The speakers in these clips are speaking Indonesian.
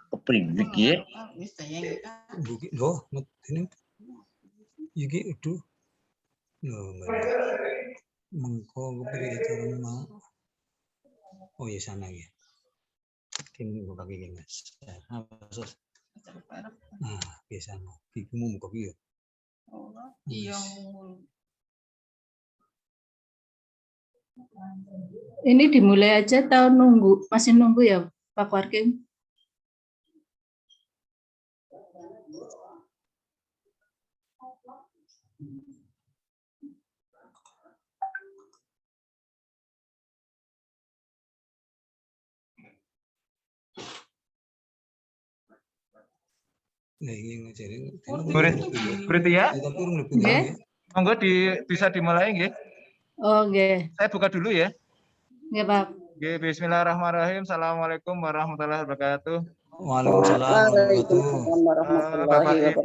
Kepriwik ya? Loh, ini iki itu. Loh, mengko kepriye carane mau. Oh ya sana ya. Kini buka gini Mas. Nah, biasa mau. Gigimu buka gini. Iya. Ini dimulai aja atau nunggu? Masih nunggu ya Pak Warkim? Nah, ini ngajarin. Berarti ya? Nggih. Monggo bisa dimulai nggih. Oh, nggih. Saya buka dulu ya. Nggih, Pak. Nggih, bismillahirrahmanirrahim. Assalamualaikum warahmatullahi wabarakatuh. Waalaikumsalam Bapak Ibu,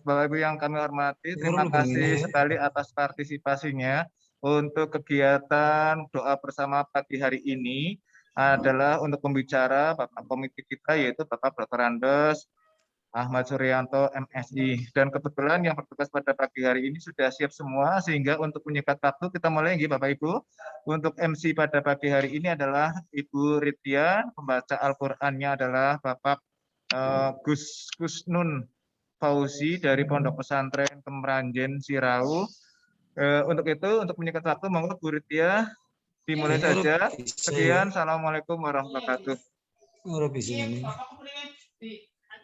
Bapak Ibu yang kami hormati, terima kasih sekali atas partisipasinya untuk kegiatan doa bersama pagi hari ini adalah untuk pembicara Bapak Komite kita yaitu Bapak Dr. Andes Ahmad Suryanto MSI, dan kebetulan yang bertugas pada pagi hari ini sudah siap semua sehingga untuk menyingkat waktu kita mulai nggih Bapak Ibu. Untuk MC pada pagi hari ini adalah Ibu Ridya, pembaca Al-Qur'annya adalah Bapak Gus Kusnun Fauzi dari Pondok Pesantren Kemeranjen Sirau. Untuk itu untuk menyingkat waktu monggo Bu Ridya dimulai saja. Sekian, assalamualaikum warahmatullahi wabarakatuh.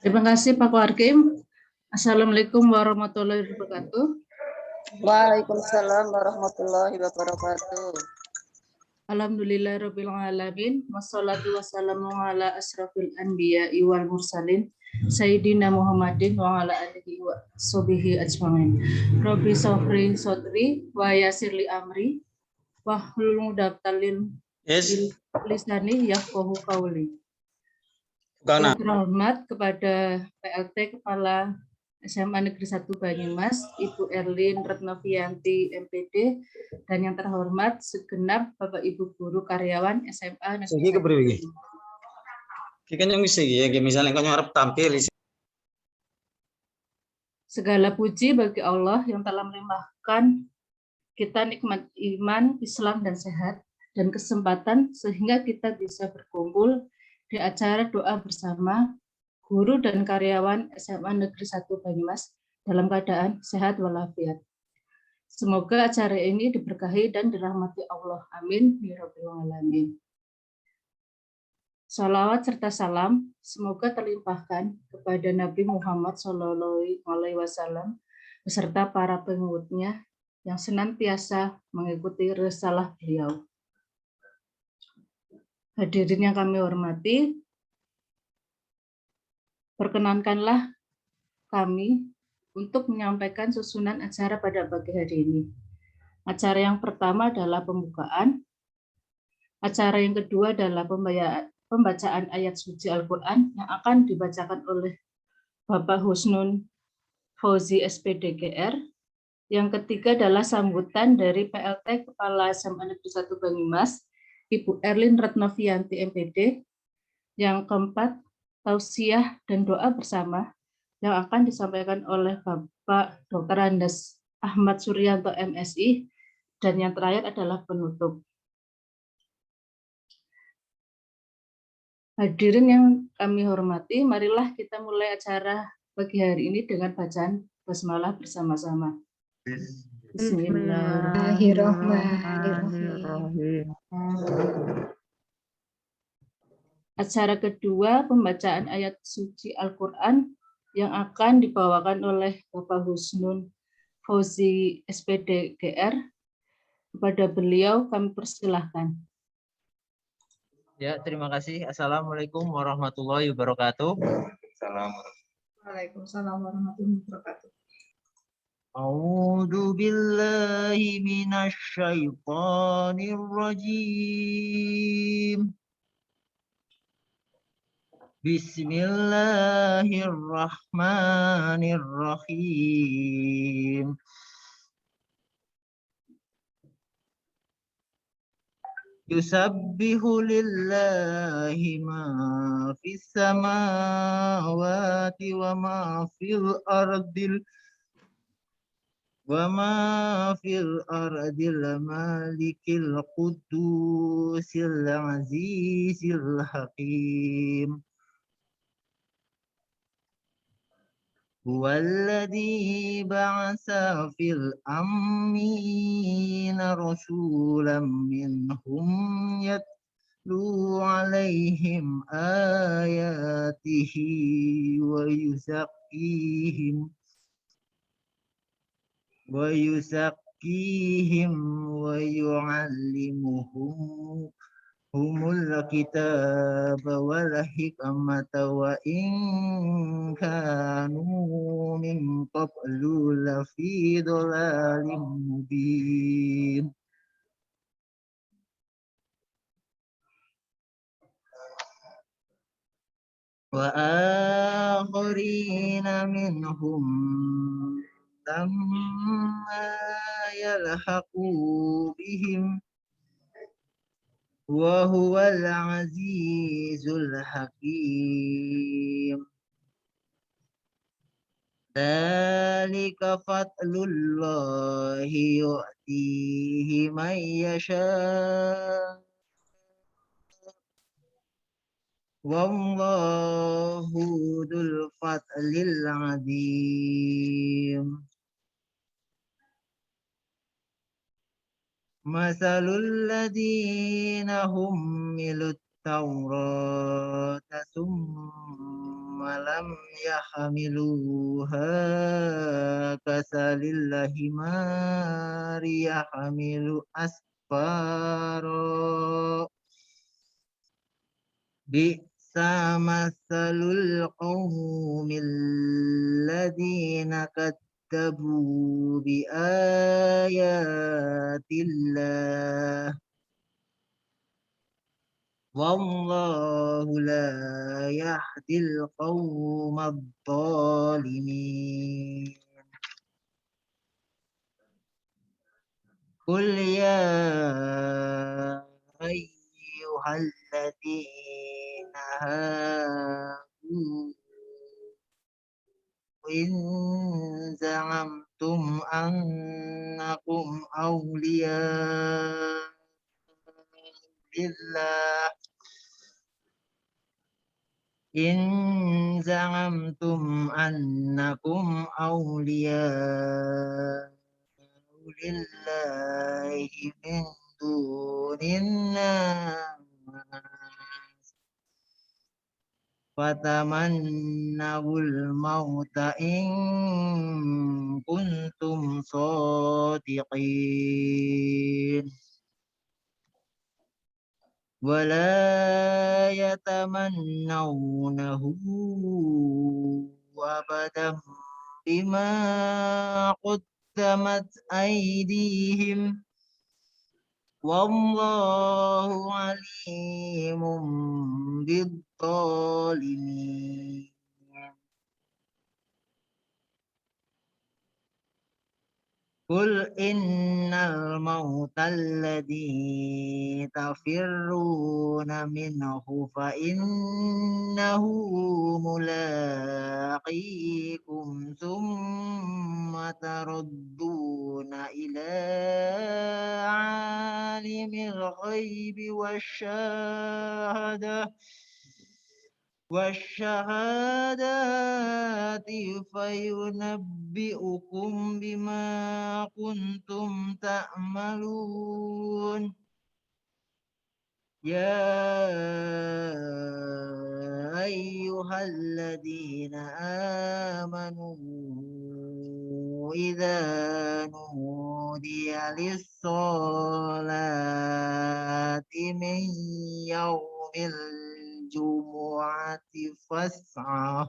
Terima kasih Pak Warkim. Assalamualaikum warahmatullahi wabarakatuh. Waalaikumsalam warahmatullahi wabarakatuh. Alhamdulillahirabbil alamin. Wassalatu wassalamu ala asrofil anbiya'i wal mursalin sayyidina Muhammadin wa ala alihi wa sahbihi ajmain. Rabbi sofri sodri wa yasirli amri wa hlul mudabtalil lisani yafqahu qawli. Terhormat kepada PLT Kepala SMA Negeri 1 Banyumas, Ibu Erlin Retnovianti MPD, dan yang terhormat segenap Bapak Ibu guru karyawan SMA Negeri 1. Segala puji bagi Allah yang telah melimpahkan kita nikmat iman, Islam, dan sehat, dan kesempatan sehingga kita bisa berkumpul di acara doa bersama guru dan karyawan SMA Negeri 1 Banyumas dalam keadaan sehat walafiat. Semoga acara ini diberkahi dan dirahmati Allah. Amin. Ya Rabbal Alamin. Salawat serta salam semoga terlimpahkan kepada Nabi Muhammad SAW beserta para pengikutnya yang senantiasa mengikuti risalah beliau. Hadirin yang kami hormati, perkenankanlah kami untuk menyampaikan susunan acara pada pagi hari ini. Acara yang pertama adalah pembukaan, acara yang kedua adalah pembacaan ayat suci Al-Quran yang akan dibacakan oleh Bapak Husnun Fauzi SPDGR. Yang ketiga adalah sambutan dari PLT Kepala SMA Negeri 1 Banyumas, Ibu Erlin Retnovianti MPD. Yang keempat, tausiah dan doa bersama yang akan disampaikan oleh Bapak Dr. Andes Ahmad Suryanto MSI. Dan yang terakhir adalah penutup. Hadirin yang kami hormati, marilah kita mulai acara pagi hari ini dengan bacaan basmalah bersama-sama. Bismillahirrahmanirrahim. Acara kedua, pembacaan ayat suci Al-Quran yang akan dibawakan oleh Bapak Husnun Fauzi SPDGR. Kepada beliau kami persilahkan. Ya, terima kasih. Assalamualaikum warahmatullahi wabarakatuh. Waalaikumsalam warahmatullahi wabarakatuh. A'udzu billahi minasy syaithanir rajim. Bismillahirrahmanirrahim. Yusabbihu lillahi ma fis samawati wa ma fil ardil malikil qudusil azizil hakim. Huwallazi ba'asa fil ammina rasulam minhum yatlu alaihim ayatihi wa yuzakkihim wa yu'allimuhum humul kitaba wal hikmata wa in kanu min qablu lafi dhalalin mubin. Wa akharina minhum lamma yalhaqu bihim wa huwal azizul hakim. Dzalika fadlullahi yu'tihi man yasha' wallahu dzul fadlil 'adzim. Masalul ladzina hummilut Taurata summa lam yahmiluha kasalil himari yahmilu asfara. Bi'sa masalul qaumil ladzina kadzabu bi ayatillah. Wallahu la yahdil qawmad dhalimin. Qul ya ayyuhalladzina hadu in za'amtum annakum awliya lillah in za'amtum annakum awliya lillahi min dunin nas fatamannawul mauta in kuntum shadiqin. Wala yatamannawnahu abadan bima qaddamat aydihim wallahu alimun bidzalimin. Qul innal mautal ladzi tafirruna minhu fa innahu mulaqikum thumma taradduna ila alimil ghaibi wasyahadati fayunabbi'ukum bima kuntum ta'malun. Ya ayyuhalladzina amanu idza nudiya lis-sholati min yaumil jumu'ati fas'a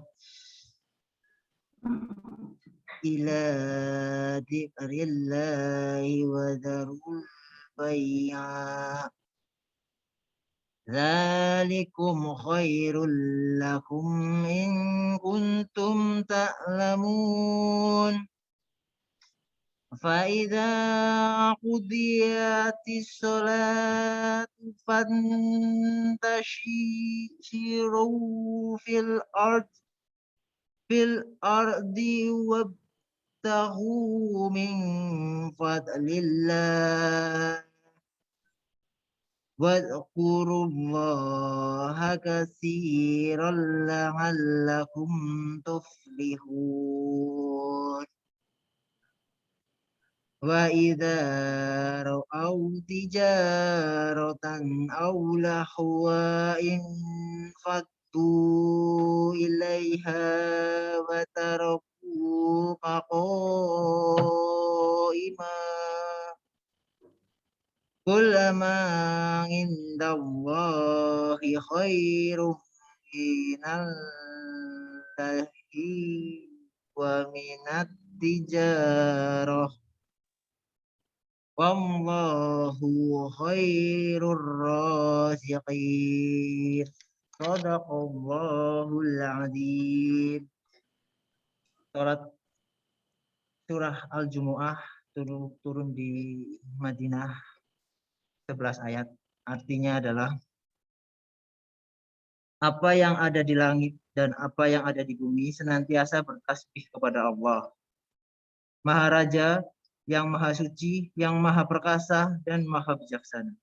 ila dzikrillahi wa dzarul bai'a. Dzalikum khairul lakum in kuntum ta'lamun. فإذا قضيت الصلاة فانتشروا في الأرض وابتغوا من فضل الله واذكروا الله كثيرا لعلكم تفلحون وإذا رأوا تجارة أو لهوا انفضوا إليها وتركوك قائما قل ما عند الله خير من اللهو ومن التجارة wallahu khairur raziqin. Shadaqallahul azim. Surah Al-Jumu'ah turun di Madinah 11 ayat. Artinya adalah apa yang ada di langit dan apa yang ada di bumi senantiasa bertasbih kepada Allah. Maharaja yang maha suci, yang maha perkasa, dan maha bijaksana.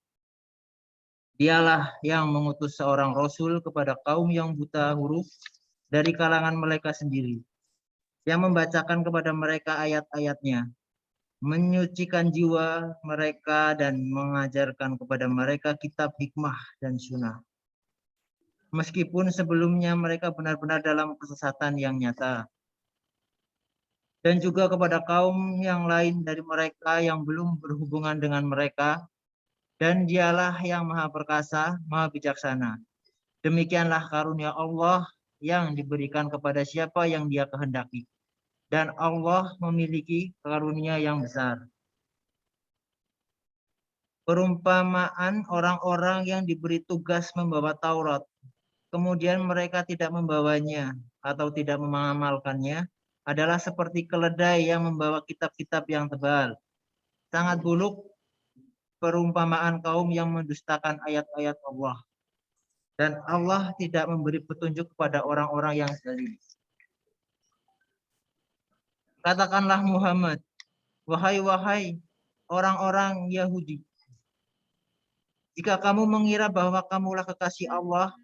Dialah yang mengutus seorang Rasul kepada kaum yang buta huruf dari kalangan mereka sendiri, yang membacakan kepada mereka ayat-ayatnya, menyucikan jiwa mereka dan mengajarkan kepada mereka kitab hikmah dan sunnah. Meskipun sebelumnya mereka benar-benar dalam kesesatan yang nyata. Dan juga kepada kaum yang lain dari mereka yang belum berhubungan dengan mereka, dan dialah yang maha perkasa, maha bijaksana. Demikianlah karunia Allah yang diberikan kepada siapa yang dia kehendaki. Dan Allah memiliki karunia yang besar. Perumpamaan orang-orang yang diberi tugas membawa Taurat, kemudian mereka tidak membawanya atau tidak mengamalkannya, adalah seperti keledai yang membawa kitab-kitab yang tebal. Sangat buruk perumpamaan kaum yang mendustakan ayat-ayat Allah. Dan Allah tidak memberi petunjuk kepada orang-orang yang zalim. Katakanlah Muhammad, wahai orang-orang Yahudi, jika kamu mengira bahwa kamulah kekasih Allah,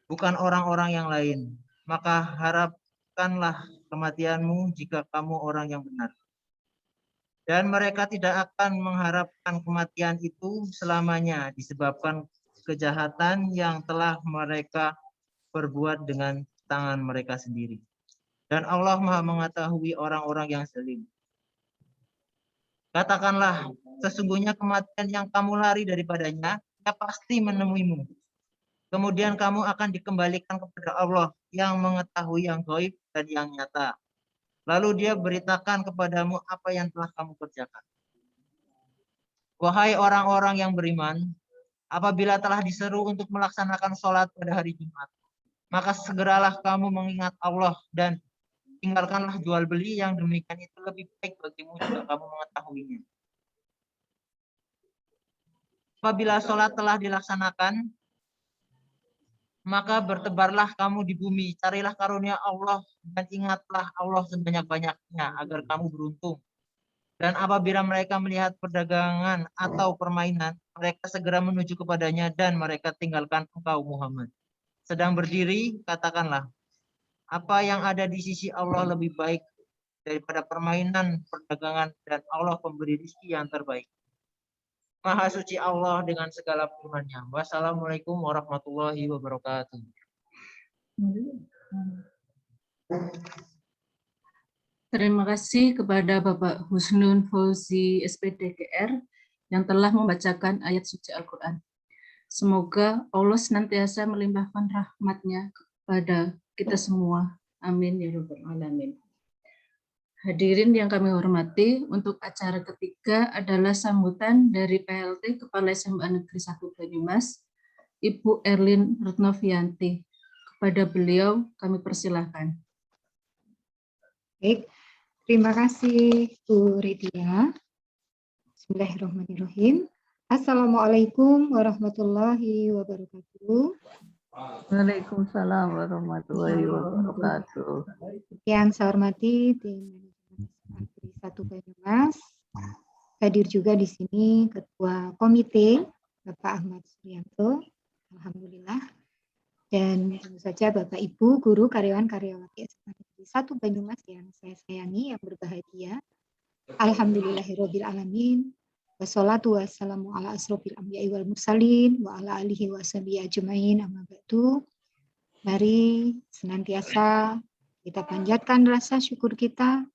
bukan orang-orang yang lain, maka harapkanlah kematianmu jika kamu orang yang benar. Dan mereka tidak akan mengharapkan kematian itu selamanya disebabkan kejahatan yang telah mereka perbuat dengan tangan mereka sendiri. Dan Allah Maha mengetahui orang-orang yang zalim. Katakanlah, sesungguhnya kematian yang kamu lari daripadanya, ia pasti menemuimu. Kemudian kamu akan dikembalikan kepada Allah yang mengetahui yang gaib dan yang nyata. Lalu dia beritakan kepadamu apa yang telah kamu kerjakan. Wahai orang-orang yang beriman, apabila telah diseru untuk melaksanakan sholat pada hari Jumat, maka segeralah kamu mengingat Allah dan tinggalkanlah jual beli, yang demikian itu lebih baik bagimu jika kamu mengetahuinya. Apabila sholat telah dilaksanakan, maka bertebarlah kamu di bumi, carilah karunia Allah, dan ingatlah Allah sebanyak-banyaknya agar kamu beruntung. Dan apabila mereka melihat perdagangan atau permainan, mereka segera menuju kepadanya dan mereka tinggalkan engkau Muhammad. Sedang berdiri, katakanlah, apa yang ada di sisi Allah lebih baik daripada permainan, perdagangan, dan Allah pemberi rezeki yang terbaik. Maha suci Allah dengan segala firman-Nya. Wassalamualaikum warahmatullahi wabarakatuh. Terima kasih kepada Bapak Husnul Fauzi SPDGR yang telah membacakan ayat suci Al-Quran. Semoga Allah senantiasa melimpahkan rahmat-Nya kepada kita semua. Amin ya rabbal alamin. Hadirin yang kami hormati, untuk acara ketiga adalah sambutan dari PLT Kepala SMA Negeri 1 Banyumas, Ibu Erlin Retnovianti. Kepada beliau kami persilahkan. Baik, Terima kasih Bu Redia. Bismillahirrahmanirrahim. Assalamualaikum warahmatullahi wabarakatuh. Waalaikumsalam warahmatullahi wabarakatuh. Yang saya hormati tim manajemen SMA Negeri 1 Banyumas. Hadir juga di sini Ketua Komite Bapak Ahmad Suryanto. Alhamdulillah. Dan tentu saja Bapak Ibu, guru, karyawan, karyawati SMA Negeri 1 Banyumas yang saya sayangi, yang berbahagia. Alhamdulillahirabbil alamin. Wassalatu wassalamu ala asrofil anbiya'i wal mursalin wa ala alihi wa sahbihi ajmain amma ba'du. Mari senantiasa kita panjatkan rasa syukur kita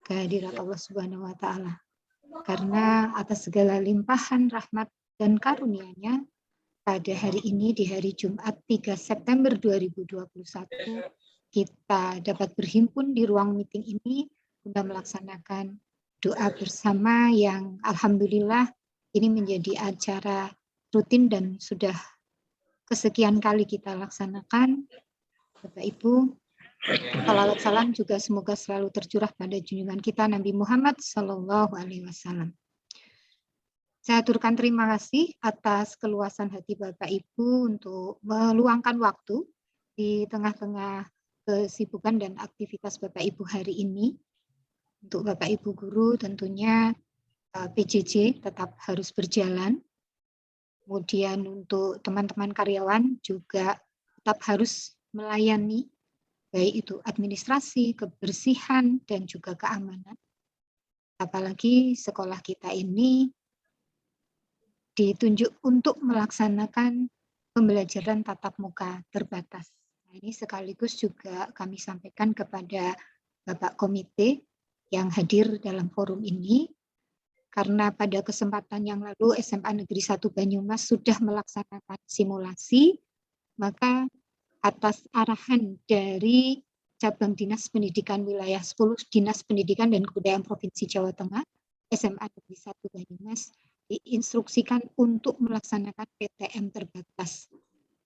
kehadirat Allah Subhanahu wa taala. Karena atas segala limpahan rahmat dan karunia-Nya pada hari ini, di hari Jumat 3 September 2021, kita dapat berhimpun di ruang meeting ini untuk melaksanakan doa bersama yang alhamdulillah ini menjadi acara rutin dan sudah kesekian kali kita laksanakan. Bapak Ibu, salawat salam juga semoga selalu tercurah pada junjungan kita Nabi Muhammad SAW. Saya aturkan terima kasih atas keluasan hati Bapak Ibu untuk meluangkan waktu di tengah-tengah kesibukan dan aktivitas Bapak Ibu hari ini. Untuk Bapak Ibu guru tentunya PJJ tetap harus berjalan. Kemudian untuk teman-teman karyawan juga tetap harus melayani, baik itu administrasi, kebersihan, dan juga keamanan. Apalagi sekolah kita ini ditunjuk untuk melaksanakan pembelajaran tatap muka terbatas. Nah, ini sekaligus juga kami sampaikan kepada Bapak Komite yang hadir dalam forum ini, karena pada kesempatan yang lalu SMA Negeri 1 Banyumas sudah melaksanakan simulasi, maka atas arahan dari Cabang Dinas Pendidikan Wilayah 10 Dinas Pendidikan dan Kebudayaan Provinsi Jawa Tengah, SMA Negeri 1 Banyumas diinstruksikan untuk melaksanakan PTM terbatas.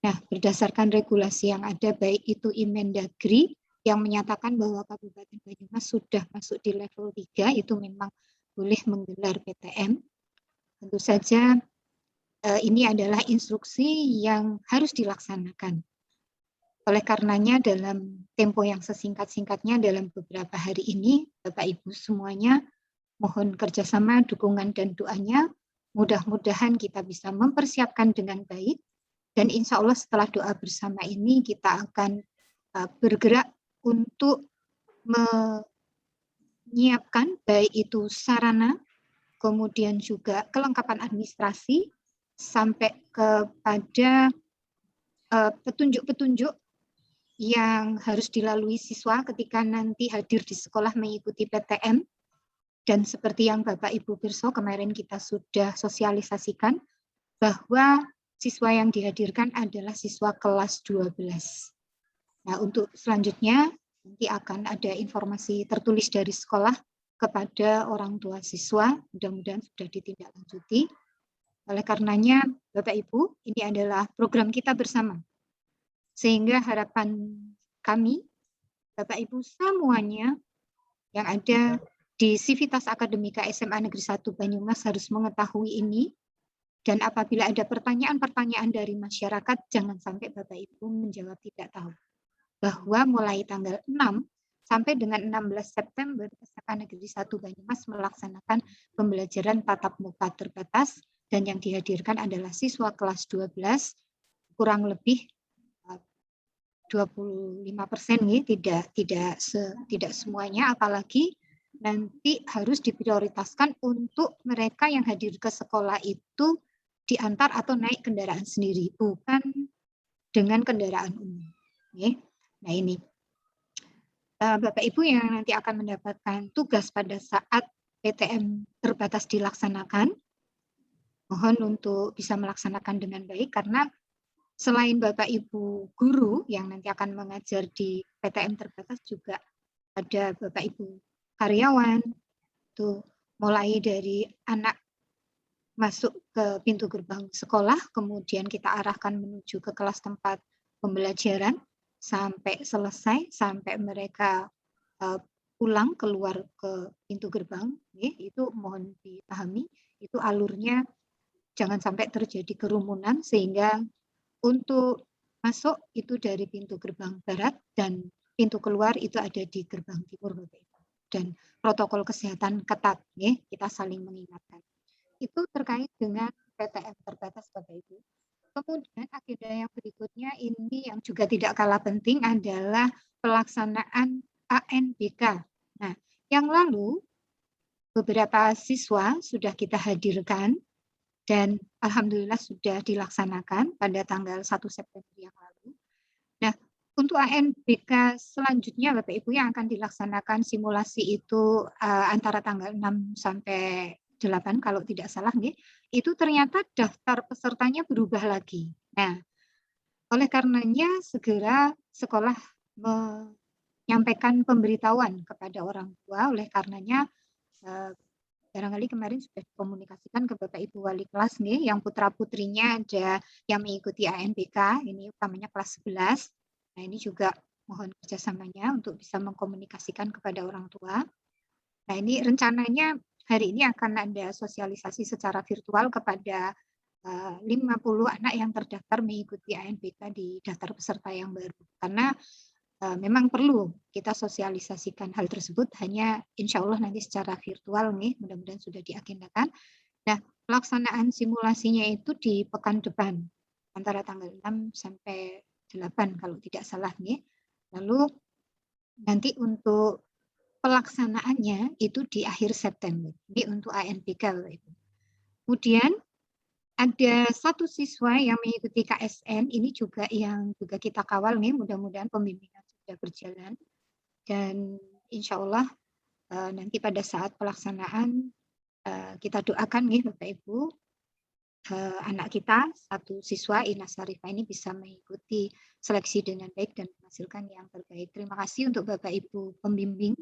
Nah, berdasarkan regulasi yang ada, baik itu Inmendagri yang menyatakan bahwa Kabupaten Banyumas sudah masuk di level 3, itu memang boleh menggelar PTM. Tentu saja ini adalah instruksi yang harus dilaksanakan. Oleh karenanya dalam tempo yang sesingkat-singkatnya dalam beberapa hari ini, Bapak Ibu semuanya mohon kerjasama, dukungan, dan doanya. Mudah-mudahan kita bisa mempersiapkan dengan baik, dan insya Allah setelah doa bersama ini kita akan bergerak untuk menyiapkan baik itu sarana, kemudian juga kelengkapan administrasi, sampai kepada petunjuk-petunjuk yang harus dilalui siswa ketika nanti hadir di sekolah mengikuti PTM. Dan seperti yang Bapak Ibu pirsa kemarin kita sudah sosialisasikan bahwa siswa yang dihadirkan adalah siswa kelas 12. Nah, untuk selanjutnya nanti akan ada informasi tertulis dari sekolah kepada orang tua siswa, mudah-mudahan sudah ditindaklanjuti. Oleh karenanya, Bapak Ibu, ini adalah program kita bersama. Sehingga harapan kami, Bapak Ibu semuanya yang ada di Sivitas Akademika SMA Negeri 1 Banyumas harus mengetahui ini, dan apabila ada pertanyaan-pertanyaan dari masyarakat, jangan sampai Bapak Ibu menjawab tidak tahu. Bahwa mulai tanggal 6 sampai dengan 16 September, SMA Negeri 1 Banyumas melaksanakan pembelajaran tatap muka terbatas, dan yang dihadirkan adalah siswa kelas 12, kurang lebih 25%, tidak semuanya, apalagi nanti harus diprioritaskan untuk mereka yang hadir ke sekolah itu diantar atau naik kendaraan sendiri, bukan dengan kendaraan umum. Nah ini, Bapak Ibu yang nanti akan mendapatkan tugas pada saat PTM terbatas dilaksanakan, mohon untuk bisa melaksanakan dengan baik, karena selain Bapak Ibu guru yang nanti akan mengajar di PTM terbatas, juga ada Bapak Ibu karyawan, itu mulai dari anak masuk ke pintu gerbang sekolah, kemudian kita arahkan menuju ke kelas tempat pembelajaran, sampai selesai, sampai mereka pulang keluar ke pintu gerbang, itu mohon dipahami, itu alurnya jangan sampai terjadi kerumunan sehingga untuk masuk itu dari pintu gerbang barat dan pintu keluar itu ada di gerbang timur, Bapak Ibu. Dan protokol kesehatan ketat, kita saling mengingatkan. Itu terkait dengan PTM terbatas, Bapak Ibu. Kemudian agenda yang berikutnya ini yang juga tidak kalah penting adalah pelaksanaan ANBK. Nah, yang lalu beberapa siswa sudah kita hadirkan dan alhamdulillah sudah dilaksanakan pada tanggal 1 September yang lalu. Nah, untuk ANBK selanjutnya Bapak Ibu yang akan dilaksanakan simulasi itu antara tanggal 6 sampai 8 kalau tidak salah, itu ternyata daftar pesertanya berubah lagi. Nah, oleh karenanya segera sekolah menyampaikan pemberitahuan kepada orang tua, oleh karenanya barangkali kemarin sudah dikomunikasikan ke Bapak Ibu wali kelas yang putra-putrinya ada yang mengikuti ANBK, ini utamanya kelas 11. Nah, ini juga mohon kerjasamanya untuk bisa mengkomunikasikan kepada orang tua. Nah, ini rencananya hari ini akan ada sosialisasi secara virtual kepada 50 anak yang terdaftar mengikuti ANBK di daftar peserta yang baru. Karena memang perlu kita sosialisasikan hal tersebut, hanya insya Allah nanti secara virtual mudah-mudahan sudah diagendakan. Nah, pelaksanaan simulasinya itu di pekan depan antara tanggal 6 sampai 8 kalau tidak salah Lalu nanti untuk pelaksanaannya itu di akhir September. Ini untuk ANBK. Kemudian ada satu siswa yang mengikuti KSN, ini juga yang juga kita kawal mudah-mudahan pembimbingan sudah berjalan. Dan insya Allah nanti pada saat pelaksanaan kita doakan Bapak Ibu, anak kita, satu siswa Ina Sarifah ini bisa mengikuti seleksi dengan baik dan menghasilkan yang terbaik. Terima kasih untuk Bapak Ibu pembimbing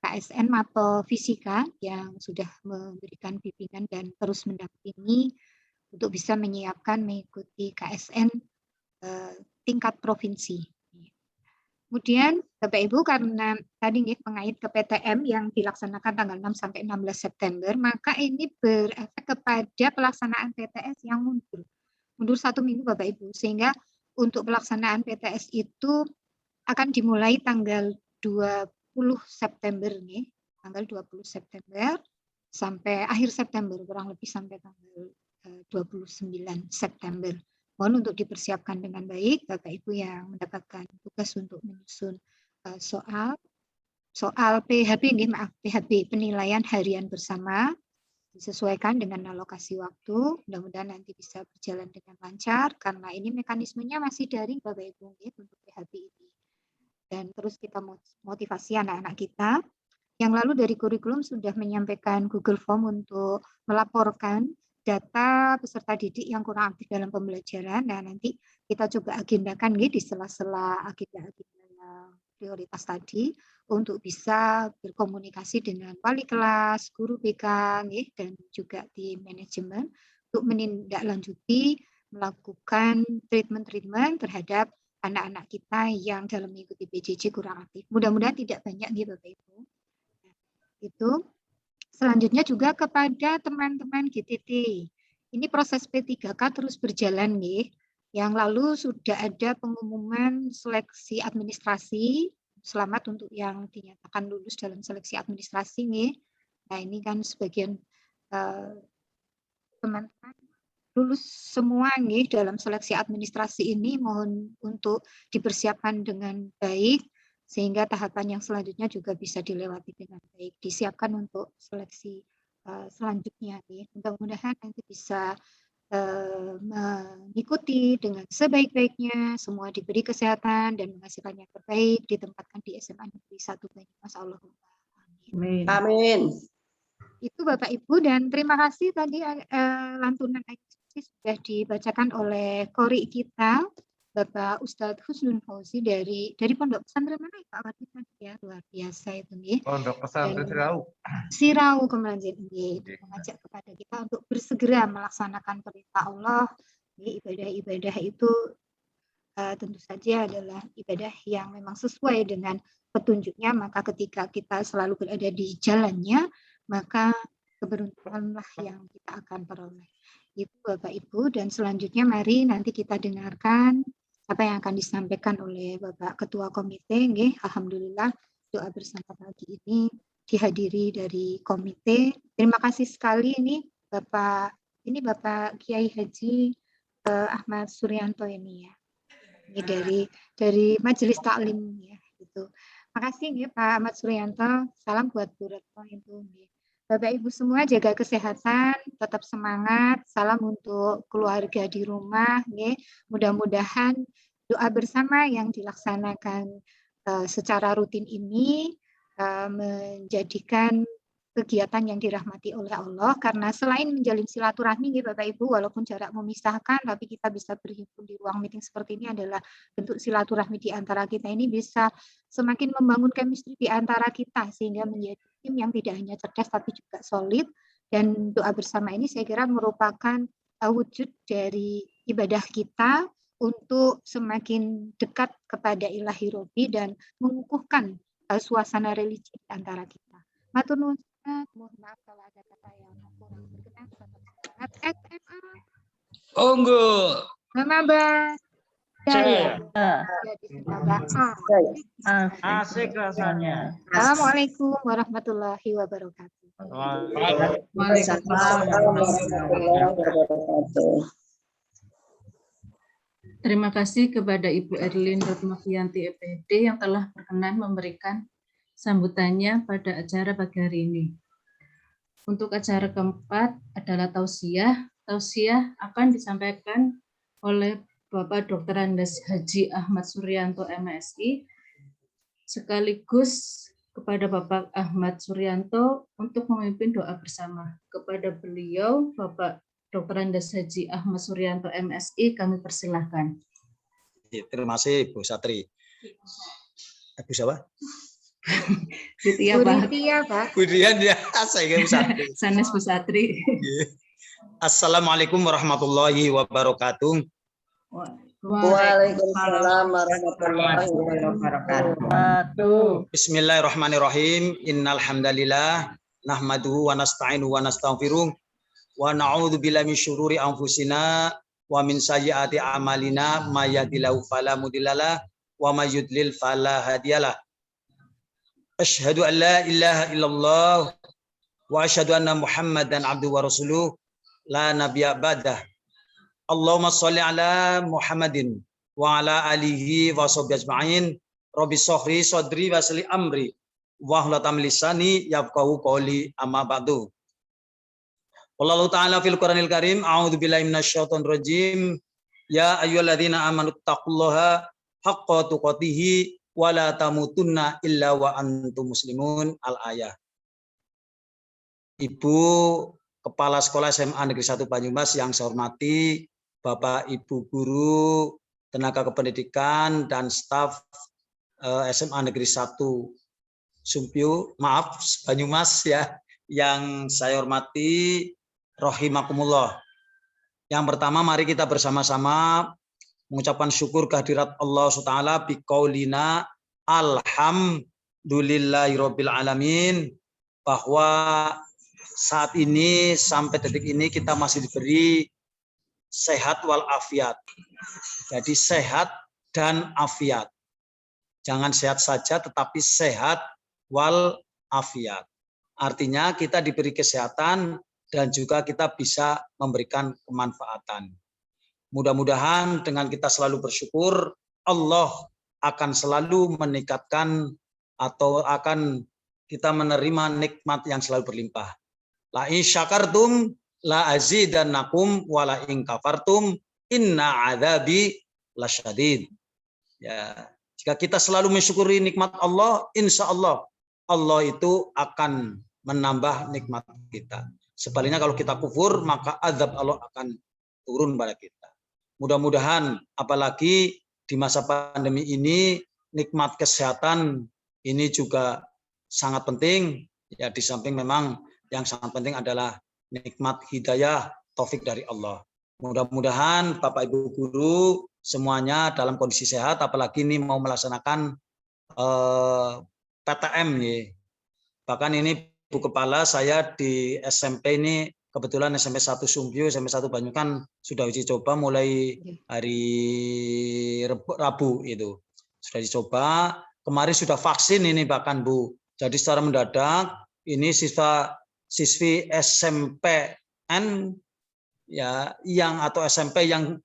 KSN Mapel Fisika yang sudah memberikan bimbingan dan terus mendampingi untuk bisa menyiapkan mengikuti KSN tingkat provinsi. Kemudian Bapak Ibu karena tadi mengait ke PTM yang dilaksanakan tanggal 6 sampai 16 September, maka ini berefek kepada pelaksanaan PTS yang mundur 1 minggu Bapak Ibu, sehingga untuk pelaksanaan PTS itu akan dimulai tanggal 20 September tanggal 20 September sampai akhir September, kurang lebih sampai tanggal 29 September. Mohon untuk dipersiapkan dengan baik Bapak Ibu yang mendapatkan tugas untuk menyusun soal PHB penilaian harian bersama disesuaikan dengan alokasi waktu. Mudah-mudahan nanti bisa berjalan dengan lancar karena ini mekanismenya masih daring Bapak Ibu untuk PHB ini. Dan terus kita motivasi anak-anak kita. Yang lalu dari kurikulum sudah menyampaikan Google Form untuk melaporkan data peserta didik yang kurang aktif dalam pembelajaran. Nah, nanti kita coba agendakan di sela-sela agenda-agenda yang prioritas tadi untuk bisa berkomunikasi dengan wali kelas, guru BK, dan juga di manajemen untuk menindaklanjuti melakukan treatment terhadap anak-anak kita yang dalam mengikuti PJJ kurang aktif. Mudah-mudahan tidak banyak Bapak Ibu. Nah, itu. Selanjutnya juga kepada teman-teman GTT. Ini proses P3K terus berjalan Yang lalu sudah ada pengumuman seleksi administrasi. Selamat untuk yang dinyatakan lulus dalam seleksi administrasi Nah, ini kan sebagian teman-teman lulus semua dalam seleksi administrasi ini, mohon untuk dipersiapkan dengan baik sehingga tahapan yang selanjutnya juga bisa dilewati dengan baik. Disiapkan untuk seleksi selanjutnya. Mudah-mudahan nanti bisa mengikuti dengan sebaik-baiknya, semua diberi kesehatan dan menghasilkan yang terbaik, ditempatkan di SMA Negeri 1 Banyumas. Allahumma amin. Amin. Itu Bapak Ibu, dan terima kasih tadi lantunan sudah dibacakan oleh kori kita, Bapak Ustadz Husnul Fauzi dari Pondok Pesantren mana Pak Wati ya, luar biasa itu Pondok Pesantren Sirau kemarin mengajak kepada kita untuk bersegera melaksanakan perintah Allah. Ibadah-ibadah itu tentu saja adalah ibadah yang memang sesuai dengan petunjuknya, maka ketika kita selalu berada di jalannya, maka keberuntunganlah yang kita akan peroleh. Itu Bapak Ibu, dan selanjutnya mari nanti kita dengarkan apa yang akan disampaikan oleh Bapak Ketua Komite. Nggih, alhamdulillah doa bersama pagi ini dihadiri dari komite. Terima kasih sekali ini Bapak Kiai Haji Ahmad Suryanto ini ya. Ini dari Majelis Taklim ya gitu. Makasih ya Pak Ahmad Suryanto. Salam buat Bu Retno itu. Bapak Ibu semua jaga kesehatan, tetap semangat. Salam untuk keluarga di rumah. Mudah-mudahan doa bersama yang dilaksanakan secara rutin ini menjadikan kegiatan yang dirahmati oleh Allah, karena selain menjalin silaturahmi Bapak Ibu, walaupun jarak memisahkan, tapi kita bisa berhimpun di ruang meeting seperti ini adalah bentuk silaturahmi di antara kita. Ini bisa semakin membangun chemistry di antara kita sehingga menjadi tim yang tidak hanya cerdas tapi juga solid. Dan doa bersama ini saya kira merupakan wujud dari ibadah kita untuk semakin dekat kepada Ilahi Robbi dan mengukuhkan suasana religi di antara kita. Matur nuwun, mohon maaf kalau ada kata yang kurang berkenan. SMA. Unggul. Mama Saya. Asik rasanya. Assalamualaikum warahmatullahi wabarakatuh. Waalaikumsalam warahmatullahi wabarakatuh. Terima kasih kepada Ibu Erlin Ratmafianti EPD yang telah berkenan memberikan sambutannya pada acara pagi hari ini. Untuk acara keempat adalah tausiah. Tausiah akan disampaikan oleh Bapak Dr. Andes Haji Ahmad Suryanto MSI, sekaligus kepada Bapak Ahmad Suryanto untuk memimpin doa bersama. Kepada beliau, Bapak Dr. Andes Haji Ahmad Suryanto MSI, kami persilahkan. Terima kasih Bu Satri. Bu siapa? Pak. Budian ya, saya Bu Satri. Sanes Bu Satri. Assalamualaikum warahmatullahi wabarakatuh. Waalaikumsalam warahmatullahi wabarakatuh. Bismillahirrahmanirrahim. Innal hamdalillah nahmaduhu wa nasta'inuhu wa nastaghfiruh wa na'udzu billahi min syururi anfusina wa min sayyiati a'malina may yahdihillahu fala mudhillalah wa may yudlil fala hadiyalah. Asyhadu an la ilaha illallah wa asyhadu anna Muhammadan abduhu wa rasuluh la nabiyya ba'dah. Allahumma sholli ala Muhammadin wa ala alihi wa sahbihi ajma'in. Rabbi shrah sadri wa yassir amri wa hlul 'uqdatam lisani yafqahu qawli, amma ba'du. Wallahu ta'ala fil Qur'anil Karim, a'udzu billahi minasyaitonir rajim. Ya ayyuhalladzina amanu taqullaha haqqa tuqatih wa la tamutunna illa wa antum muslimun. Al-ayah. Ibu Kepala Sekolah SMA Negeri 1 Banyumas yang saya hormati, Bapak Ibu guru, tenaga kependidikan dan staf SMA Negeri 1 Sumpyu, maaf Banyumas ya, yang saya hormati, rahimakumullah. Yang pertama, mari kita bersama-sama mengucapkan syukur kehadirat Allah SWT biqaulina alhamdulillahirabbil alamin, bahwa saat ini sampai detik ini kita masih diberi sehat wal afiat. Jadi sehat dan afiat. Jangan sehat saja tetapi sehat wal afiat. Artinya kita diberi kesehatan dan juga kita bisa memberikan kemanfaatan. Mudah-mudahan dengan kita selalu bersyukur, Allah akan selalu meningkatkan atau akan kita menerima nikmat yang selalu berlimpah. La in syakartum la azidannakum wa la in kafartum inna adzabi lasyadid. Ya, jika kita selalu mensyukuri nikmat Allah, insya Allah Allah itu akan menambah nikmat kita. Sebaliknya kalau kita kufur, maka azab Allah akan turun pada kita. Mudah-mudahan apalagi di masa pandemi ini, nikmat kesehatan ini juga sangat penting. Ya, di samping memang yang sangat penting adalah nikmat hidayah taufik dari Allah. Mudah-mudahan Bapak Ibu guru semuanya dalam kondisi sehat, apalagi ini mau melaksanakan PTM nih. Bahkan ini Bu Kepala, saya di SMP ini kebetulan SMP 1 Sumbio, SMP 1 Banyukan sudah uji coba mulai hari Rabu itu. Sudah dicoba, kemarin sudah vaksin ini bahkan Bu. Jadi secara mendadak ini siswi SMPN ya yang atau SMP yang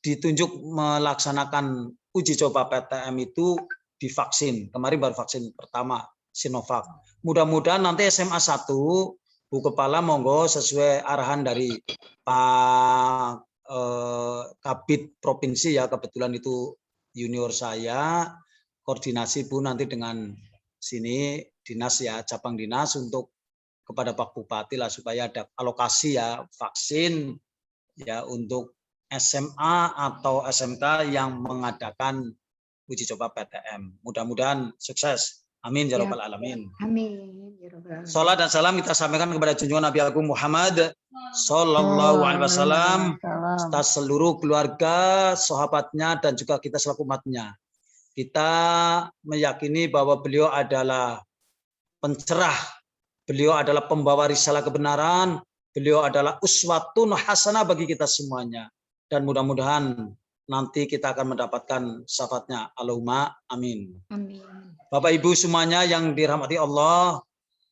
ditunjuk melaksanakan uji coba PTM itu divaksin. Kemarin baru vaksin pertama Sinovac. Mudah-mudahan nanti SMA 1 Bu Kepala monggo sesuai arahan dari Pak Kabid Provinsi ya, kebetulan itu junior saya, koordinasi Bu nanti dengan sini dinas ya, cabang dinas untuk kepada Pak Bupati lah supaya ada alokasi ya vaksin ya untuk SMA atau SMK yang mengadakan uji coba PTM. Mudah-mudahan sukses. Amin ya rabbal alamin. Amin ya rabbal alamin. Salat dan salam kita sampaikan kepada junjungan Nabi Agung Muhammad sallallahu alaihi wasallam, serta seluruh keluarga, sahabatnya dan juga kita selaku umatnya. Kita meyakini bahwa beliau adalah pencerah, beliau adalah pembawa risalah kebenaran, beliau adalah uswatun hasanah bagi kita semuanya. Dan mudah-mudahan nanti kita akan mendapatkan syafaatnya. Allahumma amin. Amin. Bapak Ibu semuanya yang dirahmati Allah,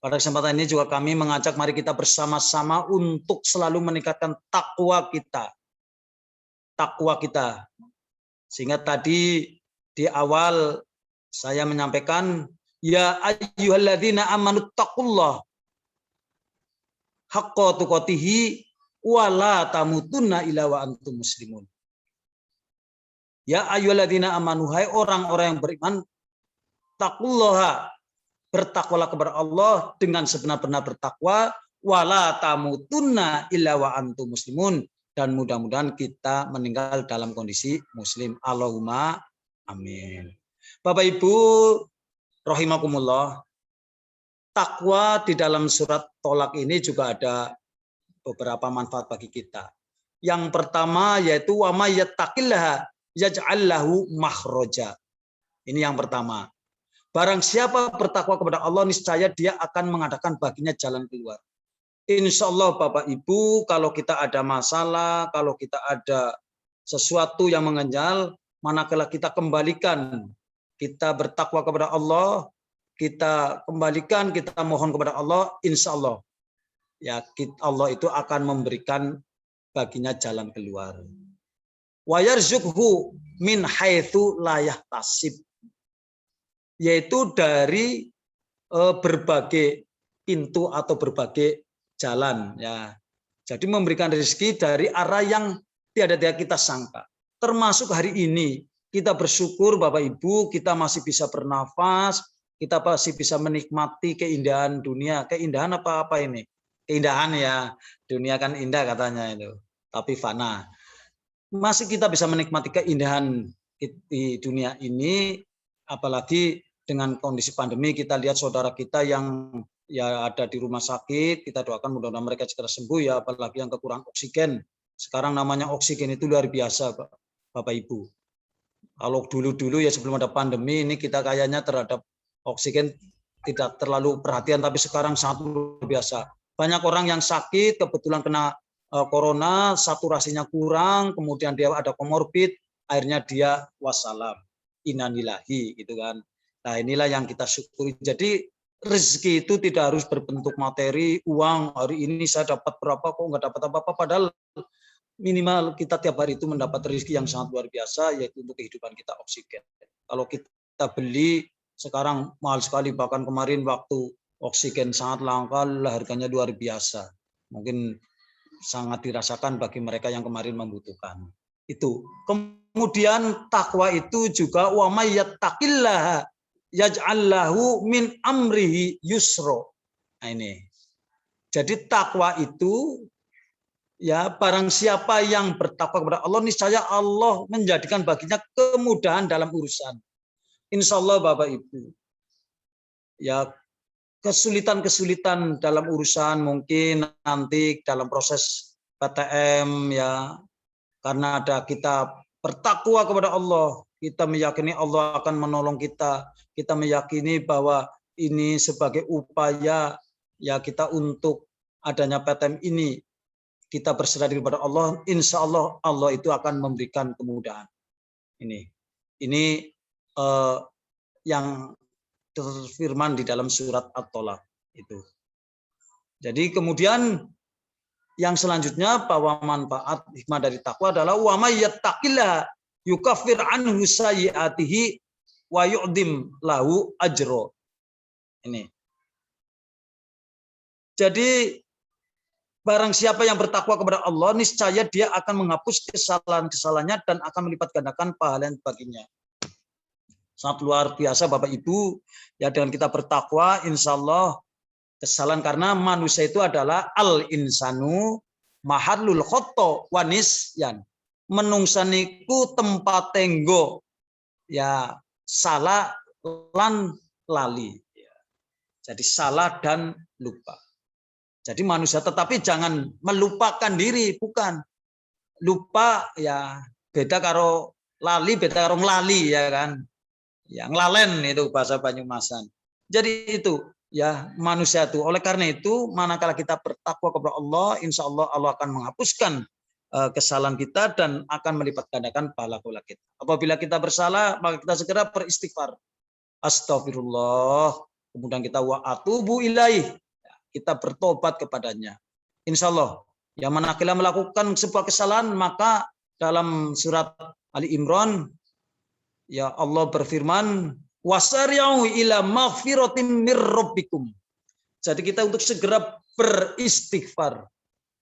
pada kesempatan ini juga kami mengajak mari kita bersama-sama untuk selalu meningkatkan takwa kita. Takwa kita. Sehingga tadi di awal saya menyampaikan, ya ayyuhalladzina amanu taqullah haqqa tuqatihi wa la tamutunna illa wa antum muslimun. Ya ayyuhalladzina amanu, hai orang-orang yang beriman, taqullaha, bertakwalah kepada Allah dengan sebenar-benar bertakwa, wala tamutunna illa wa antum muslimun, dan mudah-mudahan kita meninggal dalam kondisi muslim. Allahumma amin. Bapak Ibu rahimakumullah, takwa di dalam surat Tolak ini juga ada beberapa manfaat bagi kita. Yang pertama yaitu wa may yattaqillaha yaj'al lahu makhraja. Ini yang pertama. Barang siapa bertakwa kepada Allah, niscaya dia akan mengadakan baginya jalan keluar. Insya Allah Bapak Ibu, kalau kita ada masalah, kalau kita ada sesuatu yang mengganjal, manakala kita kembalikan, kita bertakwa kepada Allah, kita kembalikan, kita mohon kepada Allah, insya Allah ya Allah itu akan memberikan baginya jalan keluar. Wa yarzuqhu min haitsu la yahtasib, yaitu dari berbagai pintu atau berbagai jalan ya. Jadi memberikan rezeki dari arah yang tiada kita sangka. Termasuk hari ini kita bersyukur Bapak Ibu, kita masih bisa bernafas, kita masih bisa menikmati keindahan dunia. Keindahan apa ini? Keindahan ya, dunia kan indah katanya itu, tapi fana. Masih kita bisa menikmati keindahan di dunia ini, apalagi dengan kondisi pandemi. Kita lihat saudara kita yang ya ada di rumah sakit, kita doakan mudah-mudahan mereka segera sembuh ya, apalagi yang kekurangan oksigen. Sekarang namanya oksigen itu luar biasa Bapak Ibu. Kalau dulu-dulu ya sebelum ada pandemi ini kita kayaknya terhadap oksigen tidak terlalu perhatian, tapi sekarang sangat luar biasa. Banyak orang yang sakit, kebetulan kena corona, saturasinya kurang, kemudian dia ada komorbid, akhirnya dia wassalam, innalillahi gitu kan. Nah inilah yang kita syukuri. Jadi rezeki itu tidak harus berbentuk materi, uang. Hari ini saya dapat berapa, kok nggak dapat apa-apa. Padahal minimal kita tiap hari itu mendapat rezeki yang sangat luar biasa, yaitu untuk kehidupan kita oksigen. Kalau kita beli sekarang mahal sekali, bahkan kemarin waktu oksigen sangat langka, harganya luar biasa. Mungkin sangat dirasakan bagi mereka yang kemarin membutuhkan. Itu. Kemudian takwa itu juga wa may yattaqillaha yaj'al lahu min amrihi yusra. Nah ini. Jadi takwa itu ya barang siapa yang bertakwa kepada Allah, niscaya Allah menjadikan baginya kemudahan dalam urusan. Insya Allah Bapak Ibu. Ya kesulitan-kesulitan dalam urusan mungkin nanti dalam proses PTM ya karena ada kita bertakwa kepada Allah, kita meyakini Allah akan menolong kita, kita meyakini bahwa ini sebagai upaya ya kita untuk adanya PTM ini, kita berserah diri kepada Allah, insya Allah Allah itu akan memberikan kemudahan. Ini yang terfirman di dalam surat At-Tolaq itu. Jadi kemudian yang selanjutnya bahwa manfaat hikmah dari takwa adalah wa may yattaqillah yukaffir anhu sayyi'atihi wa yu'dim lahu ajra. Ini. Jadi barang siapa yang bertakwa kepada Allah, niscaya dia akan menghapus kesalahan-kesalahannya dan akan melipat gandakan pahala baginya. Sangat luar biasa Bapak Ibu, ya dengan kita bertakwa, insya Allah kesalahan, karena manusia itu adalah al-insanu mahallul khoto wanisyan. Menungsaniku tempat tenggo, ya salah lan lali. Jadi salah dan lupa. Jadi manusia, tetapi jangan melupakan diri, bukan. Lupa ya beda karo lali, beda karo nglali ya kan. Yang lalen itu bahasa Banyumasan. Jadi itu ya manusia itu. Oleh karena itu, manakala kita bertakwa kepada Allah, insya Allah Allah akan menghapuskan kesalahan kita dan akan melipat gandakan pahala kita. Apabila kita bersalah, maka kita segera beristighfar. Astagfirullah. Kemudian kita wa atubu ilaih. Kita bertobat kepadanya. Insya Allah, yang manakala melakukan sebuah kesalahan, maka dalam surat Ali Imran, ya Allah berfirman, wasari'u ila maghfiratin mir rabbikum. Jadi kita untuk segera beristighfar.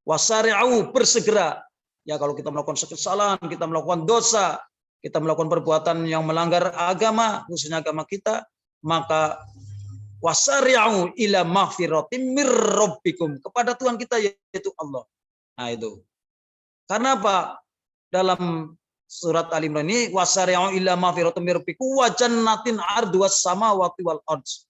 Wasari'u, bersegera. Ya kalau kita melakukan kesalahan, kita melakukan dosa, kita melakukan perbuatan yang melanggar agama, khususnya agama kita, maka wasari'u ila maghfiratin mir rabbikum, kepada Tuhan kita yaitu Allah. Nah itu. Karena apa? Dalam surat Al Imran ini wasari'u ila maghfiratin mir rabbikum wa jannatin arduwas samawati wal ardh.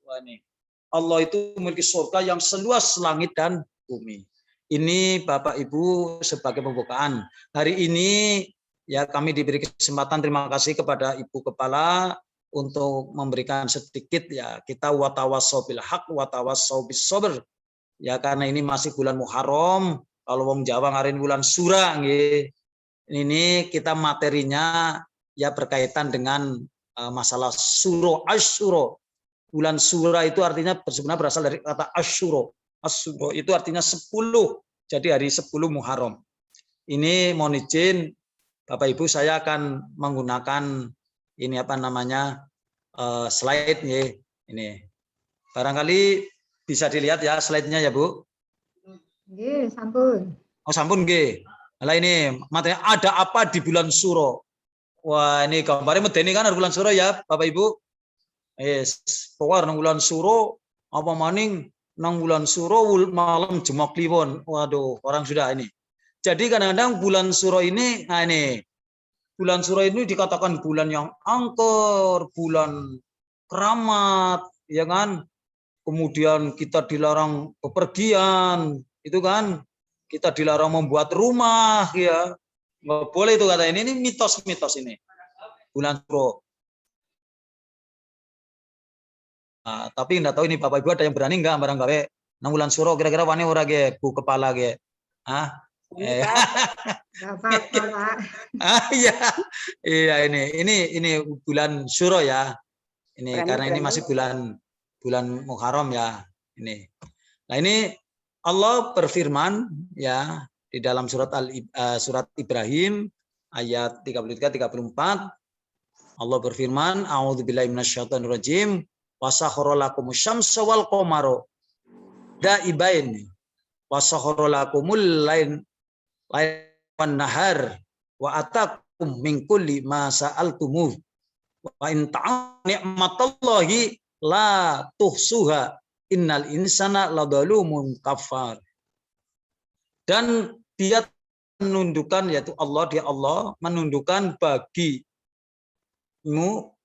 Allah itu memiliki surga yang seluas langit dan bumi. Ini Bapak Ibu sebagai pembukaan. Hari ini ya kami diberi kesempatan, terima kasih kepada Ibu Kepala untuk memberikan sedikit ya kita watawasau bil haq watawasau bis sabr. Ya karena ini masih bulan Muharram, kalau wong Jawa ngarin bulan Sura nggih. Ini kita materinya ya berkaitan dengan masalah suro asyuro. Bulan Sura itu artinya sebenarnya berasal dari kata asyuro. Asyuro itu artinya 10. Jadi hari 10 Muharram. Ini mohon izin Bapak Ibu, saya akan menggunakan ini apa namanya slide nih. Ini barangkali bisa dilihat ya slide-nya ya Bu. Nggih, sampun. Oh sampun nggih. Nah ini materi ada apa di bulan Suro. Wah ini gambarnya medeni kan bulan Suro ya Bapak Ibu. Pokoknya nang bulan Suro apa maning nang bulan Suro malam Jumat Kliwon. Waduh orang sudah ini. Jadi kadang-kadang bulan Suro ini, nah ini bulan Suro ini dikatakan bulan yang angker, bulan keramat, ya kan? Kemudian kita dilarang bepergian, itu kan? Kita dilarang membuat rumah, ya. Nggak boleh itu kata ini mitos-mitos ini. Bulan Suro. Nah, tapi enggak tahu ini Bapak Ibu ada yang berani enggak barang gawe nang bulan Suro kira-kira wani ora ge Bu Kepala ge. Ah. Iya ini bulan Syuro ya. Ini karena ini masih bulan Muharram ya. Ini. Nah ini Allah berfirman ya di dalam surat Ibrahim ayat 33-34. Allah berfirman, a'udzubillahi minasyaitonirrajim, wasakhkhara lakumus syamsa wal qamara da'ibain wasakhkhara lakumul wan nahar wa atakum min kulli ma sa'altumuh wa in ta'ala ni'matallahi la tuhsuha innal insana ladzalumun kafar. Dan dia menundukkan, yaitu Allah, dia Allah menundukkan bagimu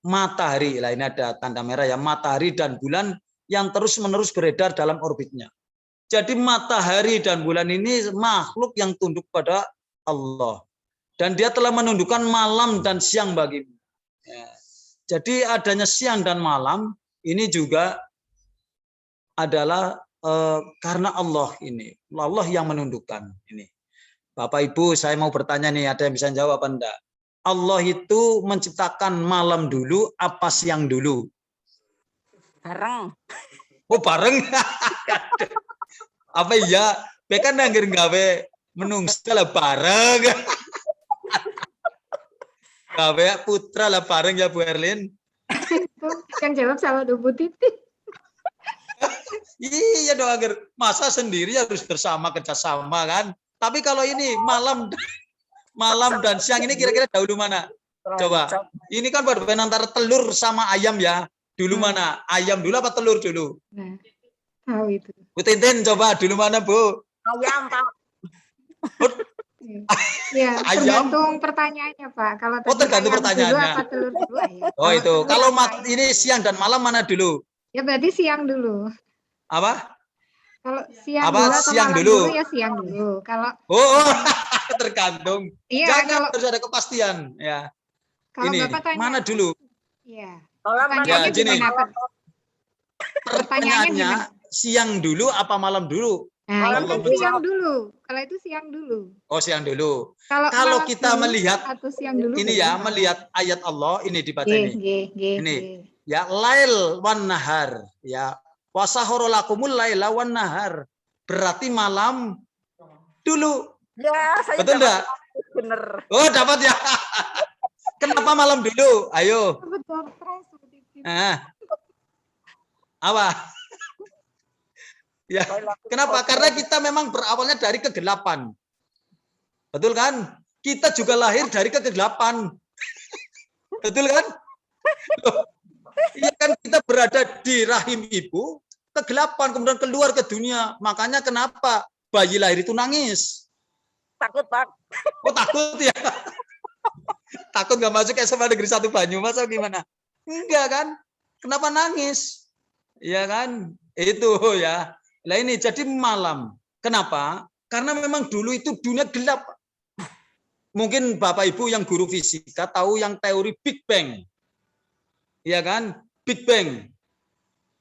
matahari. Lah ini ada tanda merah ya, matahari dan bulan yang terus-menerus beredar dalam orbitnya. Jadi matahari dan bulan ini makhluk yang tunduk pada Allah. Dan dia telah menundukkan malam dan siang bagimu. Ya. Jadi adanya siang dan malam ini juga adalah karena Allah ini. Allah yang menundukkan ini. Bapak Ibu, saya mau bertanya nih, ada yang bisa jawab apa enggak? Allah itu menciptakan malam dulu apa siang dulu? Bareng. Oh, bareng. Apa iya? Bekan nangger gawe menungsa lah bareng. Gawe putra lah bareng ya Bu Erlin. Yang jawab sama Bu Titi. Iya dong, agar masa sendiri harus bersama kerjasama kan. Tapi kalau ini malam dan siang ini kira-kira dahulu mana? Coba. Ini kan perbedaan antara telur sama ayam ya. Dulu mana? Ayam dulu apa telur dulu? Nah, tahu itu. Bu Tintin coba dulu mana Bu? Ayam, Pak. Ya, Ayam. tergantung pertanyaannya Pak. Kalau tergantung ayam pertanyaannya. dulu apa telur dulu ayam. Oh itu. Kalau telur ini siang dan malam mana dulu? ya berarti siang dulu. Apa? Kalau siang Apa? dulu atau Siang malam dulu? dulu ya siang dulu. Kalau Oh, tergantung. iya Jangan kalau harus ada kepastian ya. kalau Ini Bapak tanya mana dulu? Iya. Malam Pertanyaannya Ya, gini. gimana Pak? Pertanyaannya siang dulu apa malam dulu? Nah, Allah itu siang dulu. Kalau itu siang dulu. Oh, siang dulu. Kalau Kalau malam kita dulu melihat atau siang dulu ini beda. ya, melihat ayat Allah ini dibaca ini. Ini. Ya, lail wan nahar ya. Wasahara lakumul laila wan nahar. Berarti malam dulu. Ya, saya Betul enggak? Bener. Oh, dapat ya. Kenapa malam dulu? Ayo. Betul. Nah. Apa? Ya, kenapa? Karena kita memang berawalnya dari kegelapan. Betul kan? Kita juga lahir dari kegelapan. Betul kan? Iya kan, kita berada di rahim ibu, kegelapan, kemudian keluar ke dunia. Makanya kenapa bayi lahir itu nangis? Takut, Pak. Oh, takut ya? Takut nggak masuk SMA Negeri 1 Banyumas atau gimana? Enggak kan? Kenapa nangis? Iya kan? Itu ya. Nah ini jadi malam. Kenapa? Karena memang dulu itu dunia gelap. Mungkin Bapak Ibu yang guru fisika tahu yang teori Big Bang. Iya kan? Big Bang.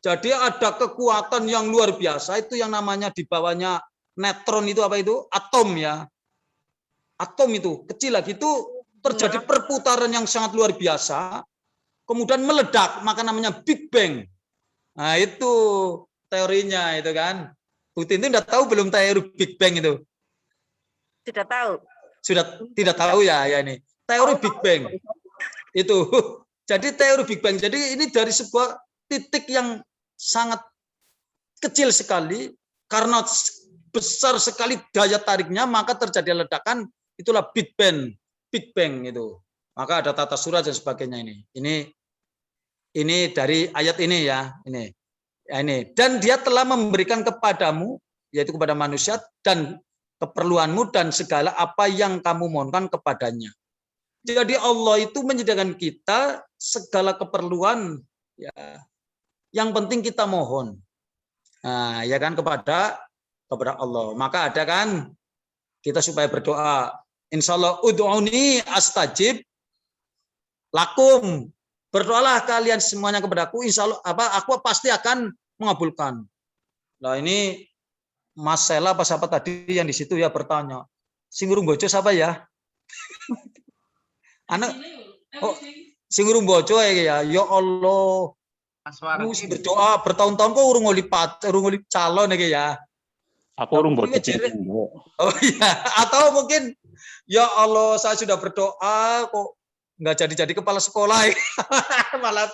Jadi ada kekuatan yang luar biasa, itu yang namanya di bawahnya neutron itu apa itu? Atom ya. Atom itu kecil lagi, itu terjadi perputaran yang sangat luar biasa. Kemudian meledak, maka namanya Big Bang. Nah itu teorinya itu kan. Bu Tintin udah tahu belum teori Big Bang itu? Tidak tahu. Sudah tidak tahu ya ini. Teori Big Bang. Itu. Jadi teori Big Bang. Jadi ini dari sebuah titik yang sangat kecil sekali karena besar sekali daya tariknya, maka terjadi ledakan, itulah Big Bang. Big Bang itu. Maka ada tata surya dan sebagainya ini. Ini dari ayat ini ya, ini. Ya, ini. Dan dia telah memberikan kepadamu, yaitu kepada manusia, dan keperluanmu dan segala apa yang kamu mohonkan kepadanya. Jadi Allah itu menyediakan kita segala keperluan, ya. Yang penting kita mohon, nah, ya kan, kepada Allah. Maka ada kan kita supaya berdoa, insya Allah ud'uni astajib lakum. Berdoalah kalian semuanya kepadaku, insya Allah aku pasti akan mengabulkan. Nah ini Mas Sela apa siapa tadi yang di situ ya bertanya, Singurung Bojo siapa ya? Anak, oh Singurung Bojo ya Allah. Berdoa bertahun-tahun kok urung ngoli calon ya. Aku urung bojo. Oh iya, atau mungkin ya Allah saya sudah berdoa kok nggak jadi kepala sekolah ya. Malah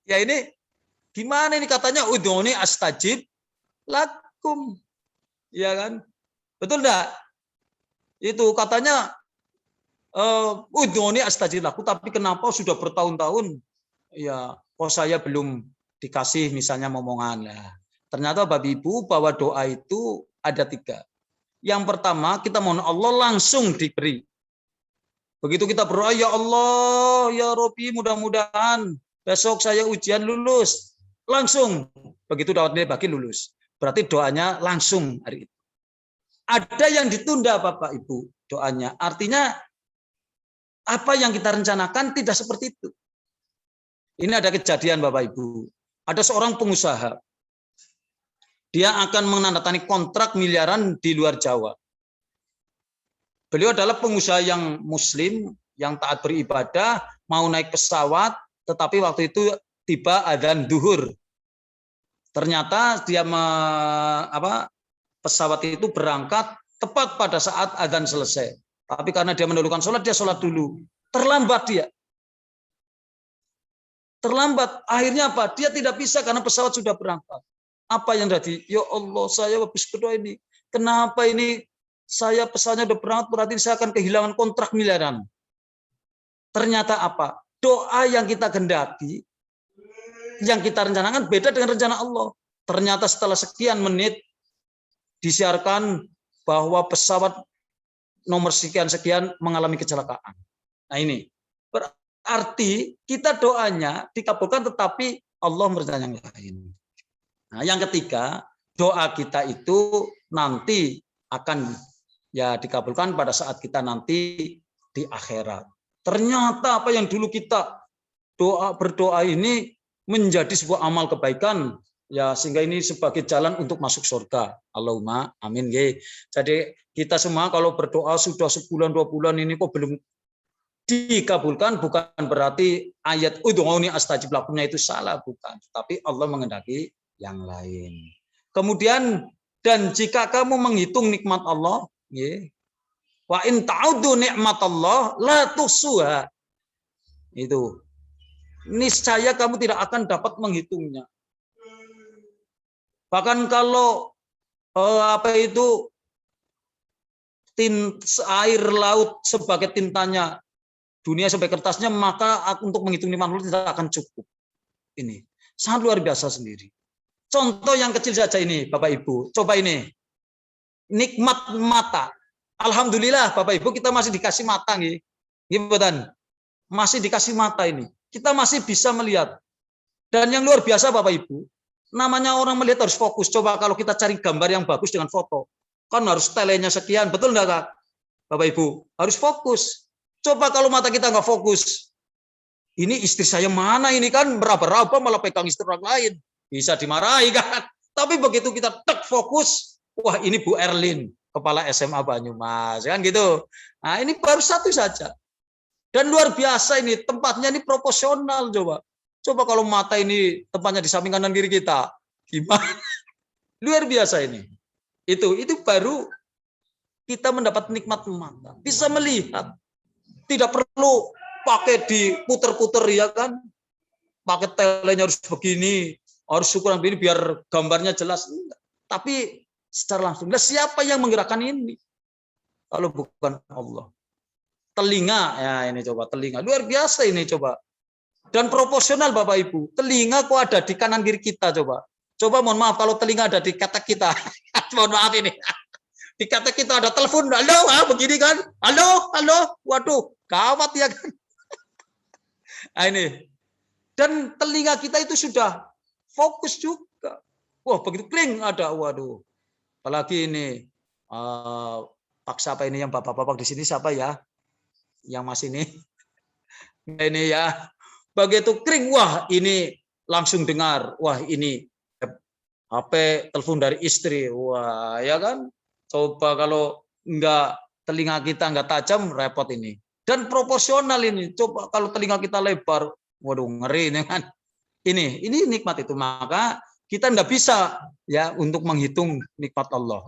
ya ini gimana ini, katanya udhuni astajib lakum, ya kan, betul enggak? Itu katanya udhuni astajib lakum, tapi kenapa sudah bertahun-tahun ya kok saya belum dikasih misalnya momongan lah. Ternyata Bapak Ibu bahwa doa itu ada 3. Yang pertama kita mohon Allah langsung diberi. Begitu kita berdoa, ya Allah, ya Robbi, mudah-mudahan besok saya ujian lulus. Langsung. Begitu dawatnya bagi lulus. Berarti doanya langsung hari itu. Ada yang ditunda Bapak Ibu. doanya. Artinya apa yang kita rencanakan tidak seperti itu. Ini ada kejadian Bapak Ibu. Ada seorang pengusaha. Dia akan menandatangani kontrak miliaran di luar Jawa. Beliau adalah pengusaha yang muslim, yang taat beribadah, mau naik pesawat, tetapi waktu itu tiba adzan duhur. Ternyata dia pesawat itu berangkat tepat pada saat adzan selesai. Tapi karena dia mendahulukan sholat, dia sholat dulu. Terlambat dia. Terlambat. Akhirnya apa? Dia tidak bisa karena pesawat sudah berangkat. Apa yang terjadi? Ya Allah, saya habis berdoa ini. Kenapa ini saya pesawatnya sudah berangkat, berarti saya akan kehilangan kontrak miliaran. Ternyata apa? Doa yang kita gendaki, yang kita rencanakan beda dengan rencana Allah. Ternyata setelah sekian menit disiarkan bahwa pesawat nomor sekian-sekian mengalami kecelakaan. Nah ini berarti kita doanya dikabulkan, tetapi Allah merencanakan yang lain. Nah yang ketiga, doa kita itu nanti akan ya dikabulkan pada saat kita nanti di akhirat. Ternyata apa yang dulu kita berdoa ini menjadi sebuah amal kebaikan, ya sehingga ini sebagai jalan untuk masuk surga. Allahumma amin. Jadi kita semua kalau berdoa sudah sebulan 2 bulan ini kok belum dikabulkan, bukan berarti ayat ud'uni astajib lakumnya itu salah, bukan. Tapi Allah menghendaki yang lain. Kemudian dan jika kamu menghitung nikmat Allah, wa in ta'uddu nikmatallah la tuhsuha. Itu niscaya kamu tidak akan dapat menghitungnya. Bahkan kalau air laut sebagai tintanya, dunia sebagai kertasnya, maka untuk menghitung nikmat Allah tidak akan cukup. Ini sangat luar biasa sendiri. Contoh yang kecil saja ini, Bapak Ibu. Coba ini. Nikmat mata. Alhamdulillah Bapak Ibu kita masih dikasih mata nih. Masih dikasih mata ini. Kita masih bisa melihat. Dan yang luar biasa Bapak Ibu, namanya orang melihat harus fokus. Coba kalau kita cari gambar yang bagus dengan foto, kan harus telenya sekian, betul enggak Kak? Bapak Ibu, harus fokus. Coba kalau mata kita nggak fokus, ini istri saya mana ini, kan meraba-raba malah pegang istri orang lain, bisa dimarahi kan? Tapi begitu kita tek fokus, wah ini Bu Erlin, kepala SMA Banyumas, kan gitu. Nah ini baru satu saja. Dan luar biasa ini, tempatnya ini proporsional coba. Coba kalau mata ini tempatnya di samping kanan kiri kita, gimana? Luar biasa ini. Itu baru kita mendapat nikmat mata. Bisa melihat. Tidak perlu pakai diputer-puter ya kan. Pakai telenya harus begini, harus ukuran begini biar gambarnya jelas. Enggak. Tapi secara langsung, nah, siapa yang menggerakkan ini? Kalau bukan Allah. Telinga, ya ini coba telinga. Luar biasa ini coba. Dan proporsional Bapak Ibu. Telinga kok ada di kanan kiri kita coba. Coba mohon maaf kalau telinga ada di ketek kita. Mohon maaf ini. Di ketek kita ada telepon. Halo, begini kan. Halo. Waduh, gawat ya kan. Nah ini. Dan telinga kita itu sudah fokus juga. Wah, begitu kling ada. Waduh. Apalagi ini. Pak siapa ini yang bapak-bapak di sini siapa ya? Yang masih ini. Ini ya. Begitu kering, wah ini langsung dengar, wah ini HP telepon dari istri, wah ya kan. Coba kalau enggak telinga kita enggak tajam, repot ini. Dan proporsional ini, coba kalau telinga kita lebar, waduh ngeri ini kan. Ini nikmat itu, maka kita enggak bisa ya untuk menghitung nikmat Allah,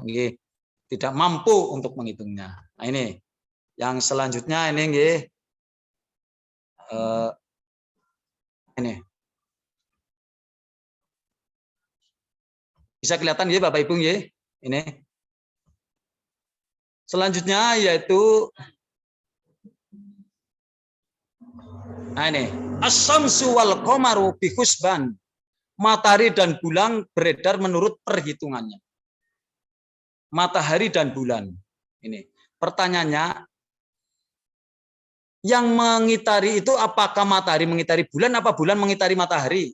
tidak mampu untuk menghitungnya. Nah ini yang selanjutnya ini ini bisa kelihatan ya Bapak Ibu ya. Ini selanjutnya yaitu nah ini as-syamsu wal qamaru bi husban. Matahari dan bulan beredar menurut perhitungannya. Matahari dan bulan. Ini pertanyaannya, yang mengitari itu apakah matahari mengitari bulan, apa bulan mengitari matahari?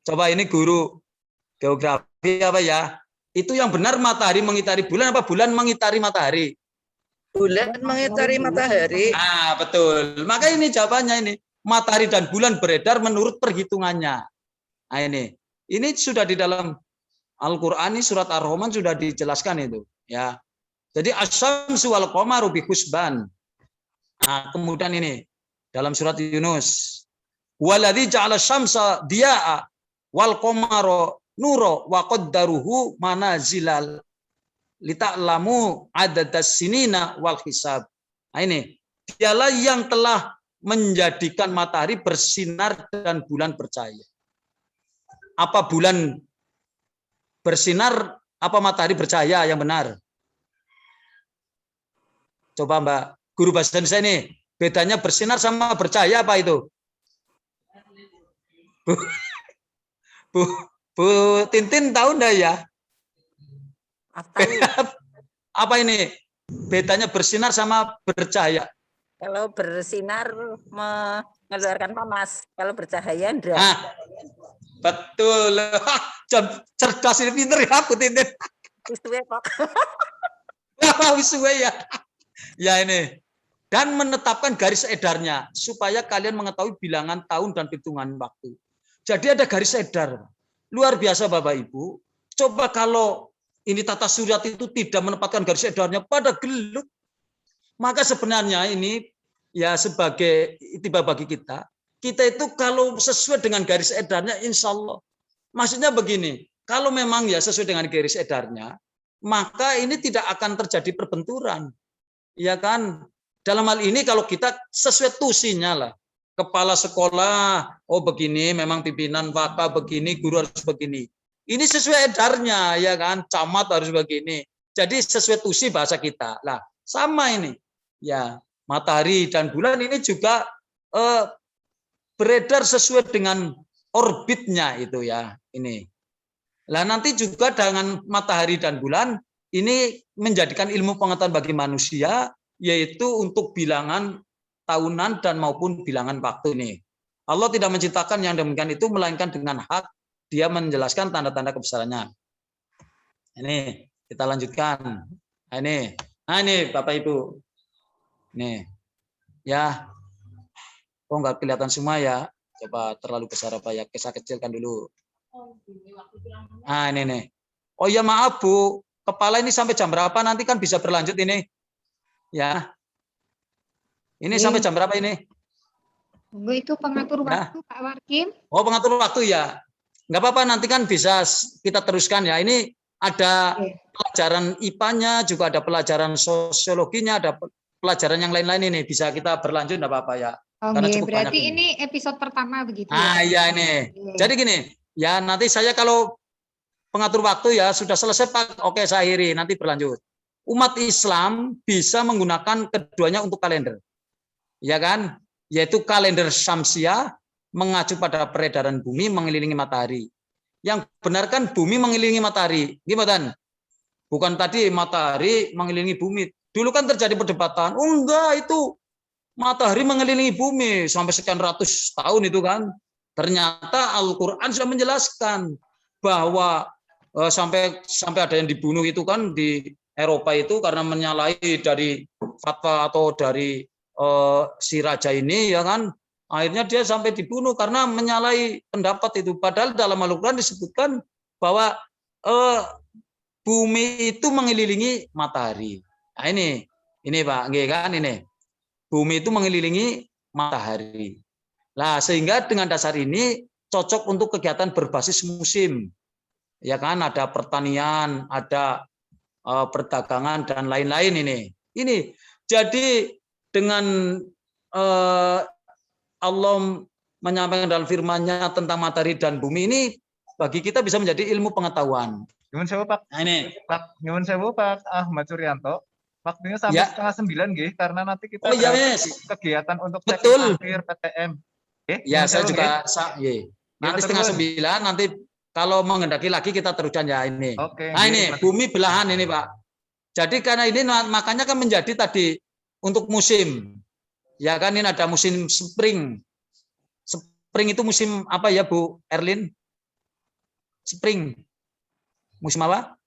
Coba ini guru geografi apa ya? Itu yang benar matahari mengitari bulan apa bulan mengitari matahari? Bulan mengitari matahari. Ah, betul. Maka ini jawabannya ini. Matahari dan bulan beredar menurut perhitungannya. Nah, ini sudah di dalam Al-Qur'an, surat Ar-Rahman sudah dijelaskan itu, ya. Jadi asy-syamsu wal qamaru bi husban. Nah, kemudian ini dalam surat Yunus. Waladzi ja'ala syamsa diya'a wal qamara nura wa qaddaruhu manazilal lita'lamu adadas sinina wal hisab. Nah, ini dialah yang telah menjadikan matahari bersinar dan bulan bercahaya. Apa bulan bersinar, apa matahari bercahaya yang benar? Coba Mbak Guru bahasa Indonesia ini, bedanya bersinar sama bercahaya apa itu? Bu Tintin tahu enggak ya? Apa ini? Bedanya bersinar sama bercahaya. Kalau bersinar mengeluarkan panas, kalau bercahaya enggak. Nah, betul. Cerdas ini, pinter ya aku Tintin. Wisuwe kok. Wisuwe ya. Ya ini. Dan menetapkan garis edarnya supaya kalian mengetahui bilangan tahun dan hitungan waktu. Jadi ada garis edar. Luar biasa Bapak Ibu. Coba kalau ini tata surat itu tidak menempatkan garis edarnya pada gelut. Maka sebenarnya ini ya sebagai tiba bagi kita. Kita itu kalau sesuai dengan garis edarnya insya Allah. Maksudnya begini. Kalau memang ya sesuai dengan garis edarnya. Maka ini tidak akan terjadi perbenturan. Ya kan? Dalam hal ini kalau kita sesuai tusinya lah. Kepala sekolah, oh begini, memang pimpinan waka begini, guru harus begini. Ini sesuai edarnya, ya kan? Camat harus begini. Jadi sesuai tusi bahasa kita. Lah, sama ini. Ya, matahari dan bulan ini juga beredar sesuai dengan orbitnya itu ya. Ini. Lah nanti juga dengan matahari dan bulan ini menjadikan ilmu pengetahuan bagi manusia, yaitu untuk bilangan tahunan dan maupun bilangan waktu ini. Allah tidak menciptakan yang demikian itu melainkan dengan hak dia menjelaskan tanda-tanda kebesarannya. Ini kita lanjutkan. Nah ini Bapak Ibu. Nih. Ya. Oh enggak kelihatan semua ya. Coba terlalu besar apa ya? Saya kecilkan dulu. Nah ini nih. Oh ya maaf Bu. Kepala ini sampai jam berapa nanti kan bisa berlanjut ini. Ya. Ini sampai jam berapa ini? Itu pengatur waktu Pak Warkim. Oh pengatur waktu ya. Enggak apa-apa nanti kan bisa kita teruskan ya. Ini ada pelajaran IPA-nya, juga ada pelajaran sosiologinya, ada pelajaran yang lain-lain ini. Bisa kita berlanjut enggak apa-apa ya. Karena cukup berarti banyak ini episode pertama begitu. Ah ya ini. Jadi gini, ya nanti saya kalau pengatur waktu ya sudah selesai Pak, oke saya akhiri, nanti berlanjut. Umat Islam bisa menggunakan keduanya untuk kalender. Ya kan? Yaitu kalender Syamsiah mengacu pada peredaran bumi mengelilingi matahari. Yang benar kan bumi mengelilingi matahari. Gimana? Bukan tadi matahari mengelilingi bumi. Dulu kan terjadi perdebatan. Oh enggak, itu matahari mengelilingi bumi sampai sekian ratus tahun itu kan. Ternyata Al-Qur'an sudah menjelaskan bahwa sampai ada yang dibunuh itu kan di Eropa itu karena menyalahi dari fatwa atau dari si raja ini ya kan, akhirnya dia sampai dibunuh karena menyalahi pendapat itu. Padahal dalam Al-Qur'an disebutkan bahwa bumi itu mengelilingi matahari. Nah ini Pak, nggih kan ini. Bumi itu mengelilingi matahari. Nah, sehingga dengan dasar ini cocok untuk kegiatan berbasis musim. Ya kan, ada pertanian, ada perdagangan dan lain-lain ini. Ini jadi dengan Allah menyampaikan dalam firman-Nya tentang matahari dan bumi ini bagi kita bisa menjadi ilmu pengetahuan. Nyuwun sewu Pak. Nah, ini Pak nyuwun sewu Pak Ahmad Suryanto. Waktunya sampai ya. 8:30 nggih karena nanti kita Oh, iya, yes. kegiatan untuk betul. akhir PTM. Ya, saya juga nanti 8:30 nanti kalau menghendaki lagi kita teruskan ya ini. Oke. Nah, ini bumi belahan ini, Pak. Jadi karena ini makanya kan menjadi tadi untuk musim. Ya kan ini ada musim spring. Spring itu musim apa ya Bu Erlin? Spring. Musim apa?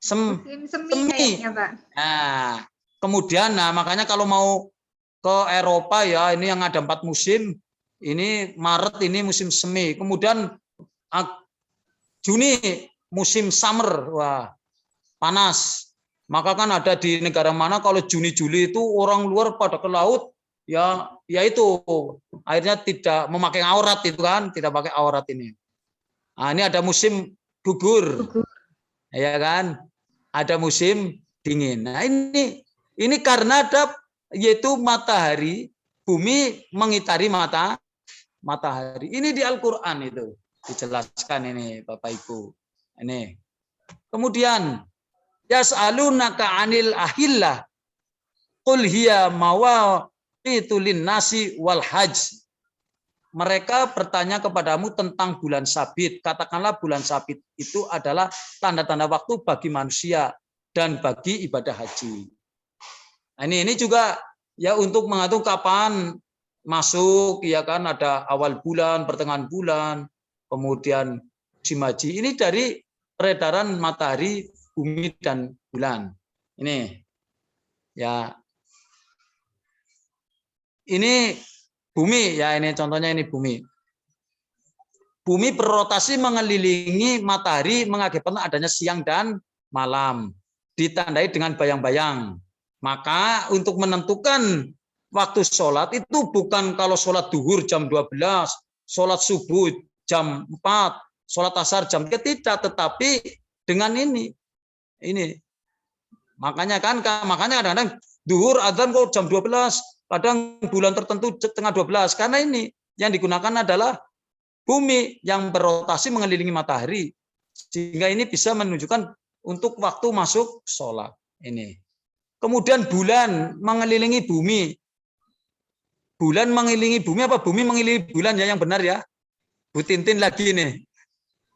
Musim semi semi. kayaknya, Pak. Nah, kemudian makanya kalau mau ke Eropa ya ini yang ada 4 musim. Ini Maret ini musim semi. Kemudian Juni musim summer. Wah, panas. Maka kan ada di negara mana kalau Juni Juli itu orang luar pada ke laut ya itu akhirnya tidak memakai aurat itu kan, tidak pakai aurat ini. Nah, ini ada musim gugur. Ya kan? Ada musim dingin. Nah, ini karena ada yaitu matahari, bumi mengitari matahari. Ini di Al-Qur'an itu dijelaskan ini Bapak Ibu. Ini. Kemudian yas'alunaka 'anil ahillah qul hiya mawaqitu lin-nasi wal hajj. Mereka bertanya kepadamu tentang bulan sabit. Katakanlah bulan sabit itu adalah tanda-tanda waktu bagi manusia dan bagi ibadah haji. Nah, ini juga ya untuk mengatur kapan masuk, ya kan, ada awal bulan, pertengahan bulan, kemudian musim haji. Ini dari peredaran matahari, bumi dan bulan. Ini ya, ini bumi ya, ini contohnya ini bumi. Bumi berrotasi mengelilingi matahari mengakibatkan adanya siang dan malam, ditandai dengan bayang-bayang. Maka untuk menentukan waktu sholat itu bukan kalau sholat duhur jam 12, sholat subuh jam 4, sholat asar jam 3, tidak, tetapi dengan ini. Makanya kadang-kadang duhur adzan kok jam 12, kadang bulan tertentu setengah 12, karena ini yang digunakan adalah bumi yang berotasi mengelilingi matahari, sehingga ini bisa menunjukkan untuk waktu masuk sholat. Ini. Kemudian bulan mengelilingi bumi. Bulan mengelilingi bumi apa bumi mengelilingi bulan ya, yang benar ya. Bu Tintin lagi nih.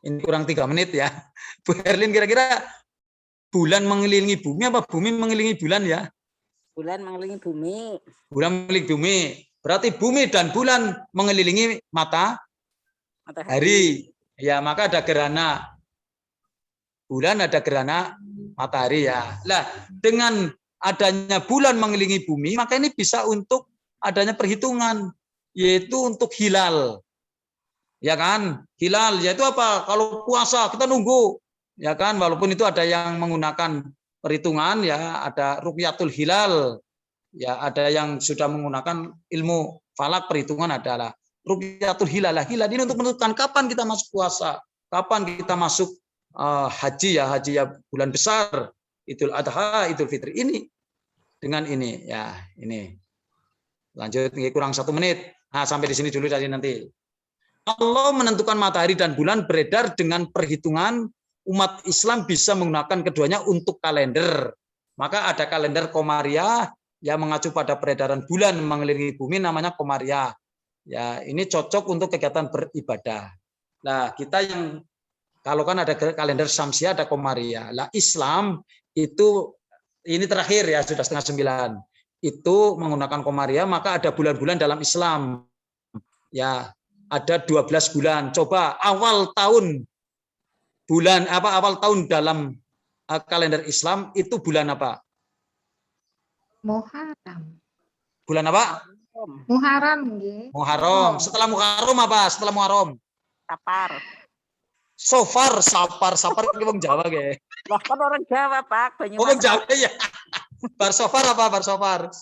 Ini kurang 3 menit ya. Bu Herlin, kira-kira bulan mengelilingi bumi apa bumi mengelilingi bulan ya? Bulan mengelilingi bumi. Bulan mengelilingi bumi. Berarti bumi dan bulan mengelilingi matahari. Ya, maka ada gerhana bulan, ada gerhana matahari ya. Lah, dengan adanya bulan mengelilingi bumi, maka ini bisa untuk adanya perhitungan, yaitu untuk hilal. Ya kan? Hilal yaitu apa? Kalau puasa kita nunggu, ya kan? Walaupun itu ada yang menggunakan perhitungan ya, ada rukyatul hilal. Ya, ada yang sudah menggunakan ilmu falak, perhitungan adalah rukyatul hilal. Hilal ini untuk menentukan kapan kita masuk puasa, kapan kita masuk haji ya bulan besar, Idul Adha, Idul Fitri. Ini dengan ini ya, ini. Lanjut, kurang 1 menit. Nah, sampai di sini dulu dari nanti. Allah menentukan matahari dan bulan beredar dengan perhitungan. Umat Islam bisa menggunakan keduanya untuk kalender. Maka ada kalender Komariah yang mengacu pada peredaran bulan mengelilingi bumi, namanya Komariah. Ya, ini cocok untuk kegiatan beribadah. Nah, kita yang kalau kan ada kalender Syamsiah, ada Komariah. Lah, Islam itu ini terakhir ya, sudah 8:30. Itu menggunakan Komariah, maka ada bulan-bulan dalam Islam. Ya, ada 12 bulan. Coba awal tahun dalam kalender Islam itu bulan apa? Muharram. Bulan apa? Muharram nggih. Muharram. Setelah Muharram apa? Setelah Muharram. Sapar. Sapar itu wong Jawa ge. Lah kan orang Jawa, Pak. Wong Jawa ya. Bar Sofar apa? Bar Sofar.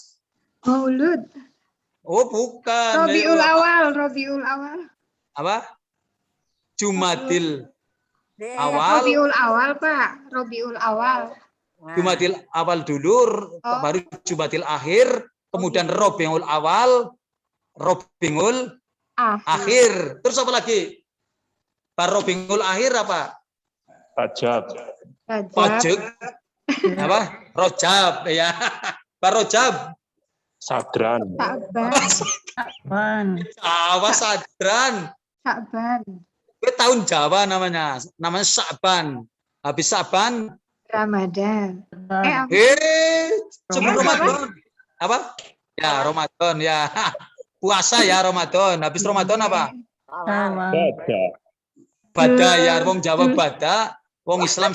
Maulud. Oh, bukan. Rabiul Awal. Apa? Jumadil Awal. Rabiul Awal, Pak. Rabiul Awal. Jumadil Awal dulu, baru Jumadil Akhir, kemudian Rabiul Awal, Rabiul Akhir. Terus apa lagi? Rabiul Akhir apa? Rajab. Apa? Rojab ya. Rojab. Sadran. Jawa Sadran. Sya'ban. Itu tahun Jawa namanya Sya'ban. Habis Sya'ban Ramadan. Sebelum Ramadan. Apa? Ya, Ramadan ya. Puasa ya Ramadan. Habis Ramadan apa? Bada. Bada ya, wong Jawa bada, wong Islam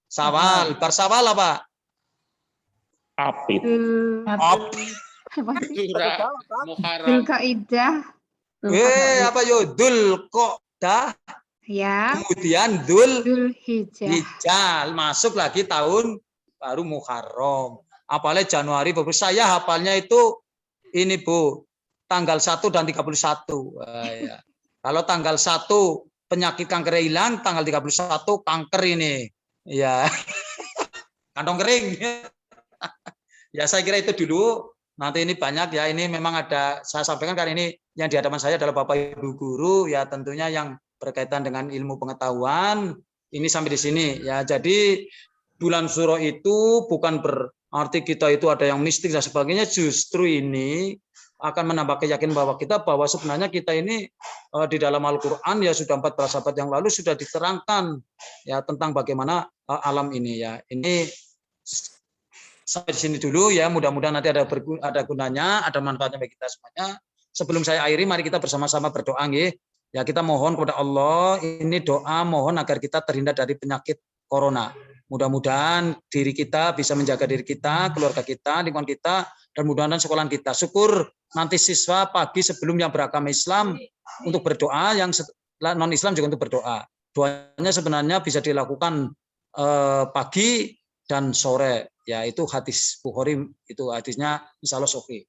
Sawal. Bar Sawal apa? Apit. Op. Dzulqa'dah. Apa yo? Dul kok dah. Ya. Kemudian Dul Dzulhijjah. Hijjah. Masuk lagi tahun baru Muharram. Apalagi Januari, saya hafalnya itu ini Bu, tanggal 1 dan 31. Ya. Kalau tanggal 1 penyakit kanker hilang, tanggal 31 kanker ini. Ya. Kantong kering. Ya saya kira itu dulu. Nanti ini banyak ya, ini memang ada, saya sampaikan karena ini yang di hadapan saya adalah Bapak Ibu guru, ya tentunya yang berkaitan dengan ilmu pengetahuan, ini sampai di sini. Ya jadi bulan Syuro itu bukan berarti kita itu ada yang mistik dan sebagainya, justru ini akan menambah keyakinan bahwa sebenarnya kita ini di dalam Al-Quran ya sudah 14 abad yang lalu sudah diterangkan ya tentang bagaimana alam ini ya. Ini sampai di sini dulu ya, mudah-mudahan nanti ada gunanya, ada manfaatnya bagi kita semuanya. Sebelum saya akhiri, mari kita bersama-sama berdoa nggih. Ya kita mohon kepada Allah, ini doa mohon agar kita terhindar dari penyakit corona. Mudah-mudahan diri kita bisa menjaga diri kita, keluarga kita, lingkungan kita, dan mudah-mudahan sekolahan kita. Syukur nanti siswa pagi sebelum yang beragama Islam untuk berdoa, yang non-Islam juga untuk berdoa. Doanya sebenarnya bisa dilakukan pagi dan sore. Ya itu hadis Bukhari, itu hadisnya insya Allah sahih.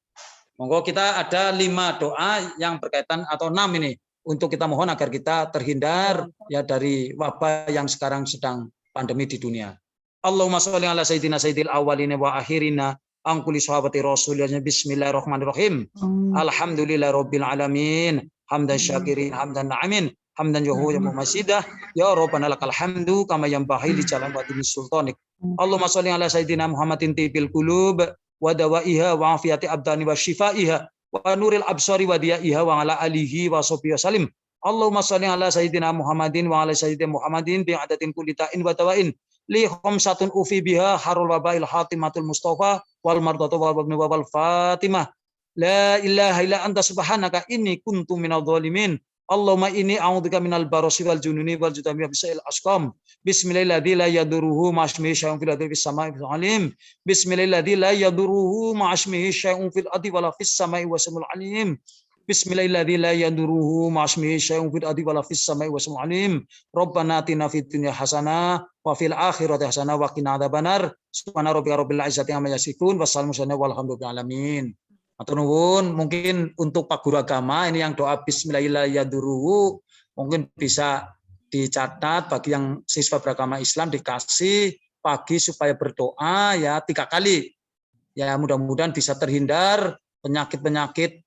Monggo kita ada 5 doa yang berkaitan atau 6 ini untuk kita mohon agar kita terhindar ya dari wabah yang sekarang sedang pandemi di dunia. Allahumma sholli ala sayyidina sayyidil awwalina wa akhirina angkuli sahabati rasulillah. Bismillahirrahmanirrahim. Alhamdulillahirabbil alamin. Hamdan syakirin, hamdan na'imin, hamdan yahu wa masidah. Ya Rabbana lakal hamdu kama yanbaghi li jalali wajhi sultanik. Allahumma sholli ala sayyidina Muhammadin tibil qulub wa dawaiha wa afiyati abdani wa shifaiha wa nuril absari wa diyaiha wa ala alihi wa sahbihi wasallim. Allahumma sholli ala sayyidina Muhammadin wa ala sayyidina Muhammadin bi adatin kulitain wa tawain li khamsatun ufi biha harul wabail hatimatul mustafa wal mardatu wal fatimah. La ilaha illa anta subhanaka inni kuntu minadh dhalimin. Allahumma inni a'udzubika minal barasi wal jununi wal jutami wa bisail asqam. Bismillahilladzi la yaduruhu ma'asmihi syai'un fil ardi was samai wal alim. Bismillahilladzi la yaduruhu ma'asmihi syai'un fil ardi wala fis samai wasamul alim. Bismillahilladzi la yaduruhu ma'asmihi syai'un fil ardi wala fis samai wasamul alim. Rabbana atina fid dunya hasanah wa fil akhirati hasanah wa qina adzabannar. Subhana rabbika rabbil izzati amma yasifun wassalamu walhamdulillahi alamin. Atau nuwun, mungkin untuk Pak Guru Agama ini yang doa Bismillahirrahmanirrahim mungkin bisa dicatat bagi yang siswa beragama Islam dikasih pagi supaya berdoa ya 3 kali. Ya mudah-mudahan bisa terhindar penyakit-penyakit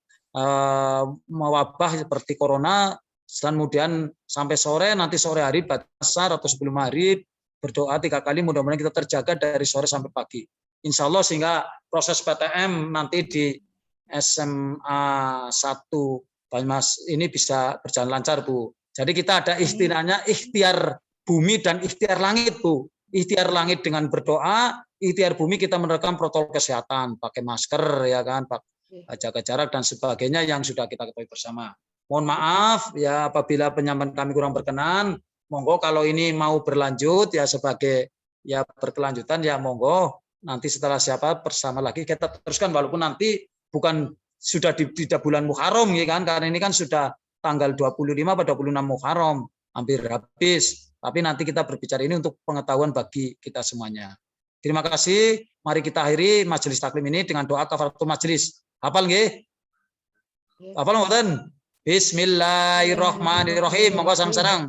mewabah seperti corona. Kemudian sampai sore, nanti sore hari asar atau sebelum maghrib berdoa 3 kali, mudah-mudahan kita terjaga dari sore sampai pagi. Insya Allah sehingga proses PTM nanti di SMA 1 Banyumas ini bisa berjalan lancar Bu. Jadi kita ada istilahnya ikhtiar bumi dan ikhtiar langit Bu. Ikhtiar langit dengan berdoa, ikhtiar bumi kita menerapkan protokol kesehatan, pakai masker ya kan, jaga jarak dan sebagainya yang sudah kita ketahui bersama. Mohon maaf ya apabila penyampaian kami kurang berkenan. Monggo kalau ini mau berlanjut ya sebagai ya berkelanjutan ya monggo nanti setelah siapa bersama lagi kita teruskan walaupun nanti bukan sudah di bulan Muharram ya kan, karena ini kan sudah tanggal 25 atau 26 Muharram hampir habis, tapi nanti kita berbicara ini untuk pengetahuan bagi kita semuanya. Terima kasih, mari kita akhiri majelis taklim ini dengan doa kafaratul majelis. Hafal nggih? Hafal mboten? Bismillahirrahmanirrahim. Monggo sareng-sareng.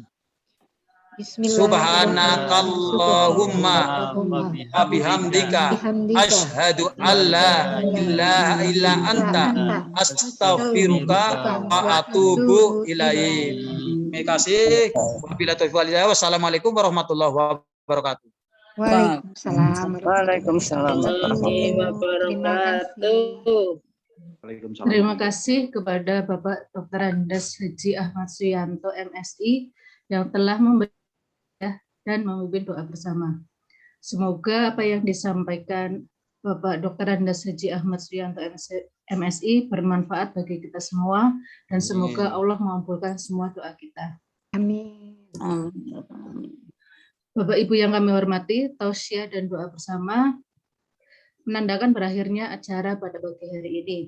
Subhanakallahumma wa bihamdika asyhadu alla ilaha illa anta astaghfiruka wa atubu ilaik. Terima kasih. Wabillahi taufiq wal hidayah. Wassalamualaikum warahmatullahi wabarakatuh. Waalaikumsalam warahmatullahi wabarakatuh. Terima kasih kepada Bapak Dr. Andes Haji Ahmad Suyanto MSI yang telah memberikan dan memimpin doa bersama. Semoga apa yang disampaikan Bapak Dr. Andes Haji Ahmad Suyanto MSI bermanfaat bagi kita semua dan semoga Allah mengabulkan semua doa kita. Amin. Bapak Ibu yang kami hormati, tausiah dan doa bersama menandakan berakhirnya acara pada pagi hari ini.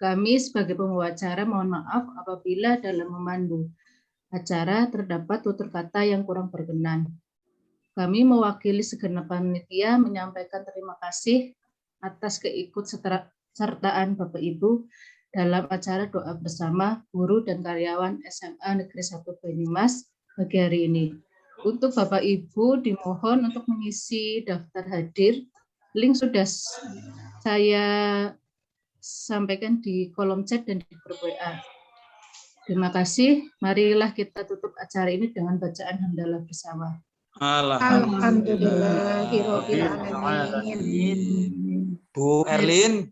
Kami sebagai pembawa acara mohon maaf apabila dalam memandu acara terdapat tutur kata yang kurang berkenan. Kami mewakili segenap panitia menyampaikan terima kasih atas keikutsertaan Bapak Ibu dalam acara doa bersama guru dan karyawan SMA Negeri 1 Banyumas pagi hari ini. Untuk Bapak Ibu dimohon untuk mengisi daftar hadir. Link sudah saya sampaikan di kolom chat dan di grup WA. Terima kasih. Marilah kita tutup acara ini dengan bacaan hamdalah bersama. Alhamdulillahirobbil alamin. Bu Erlin,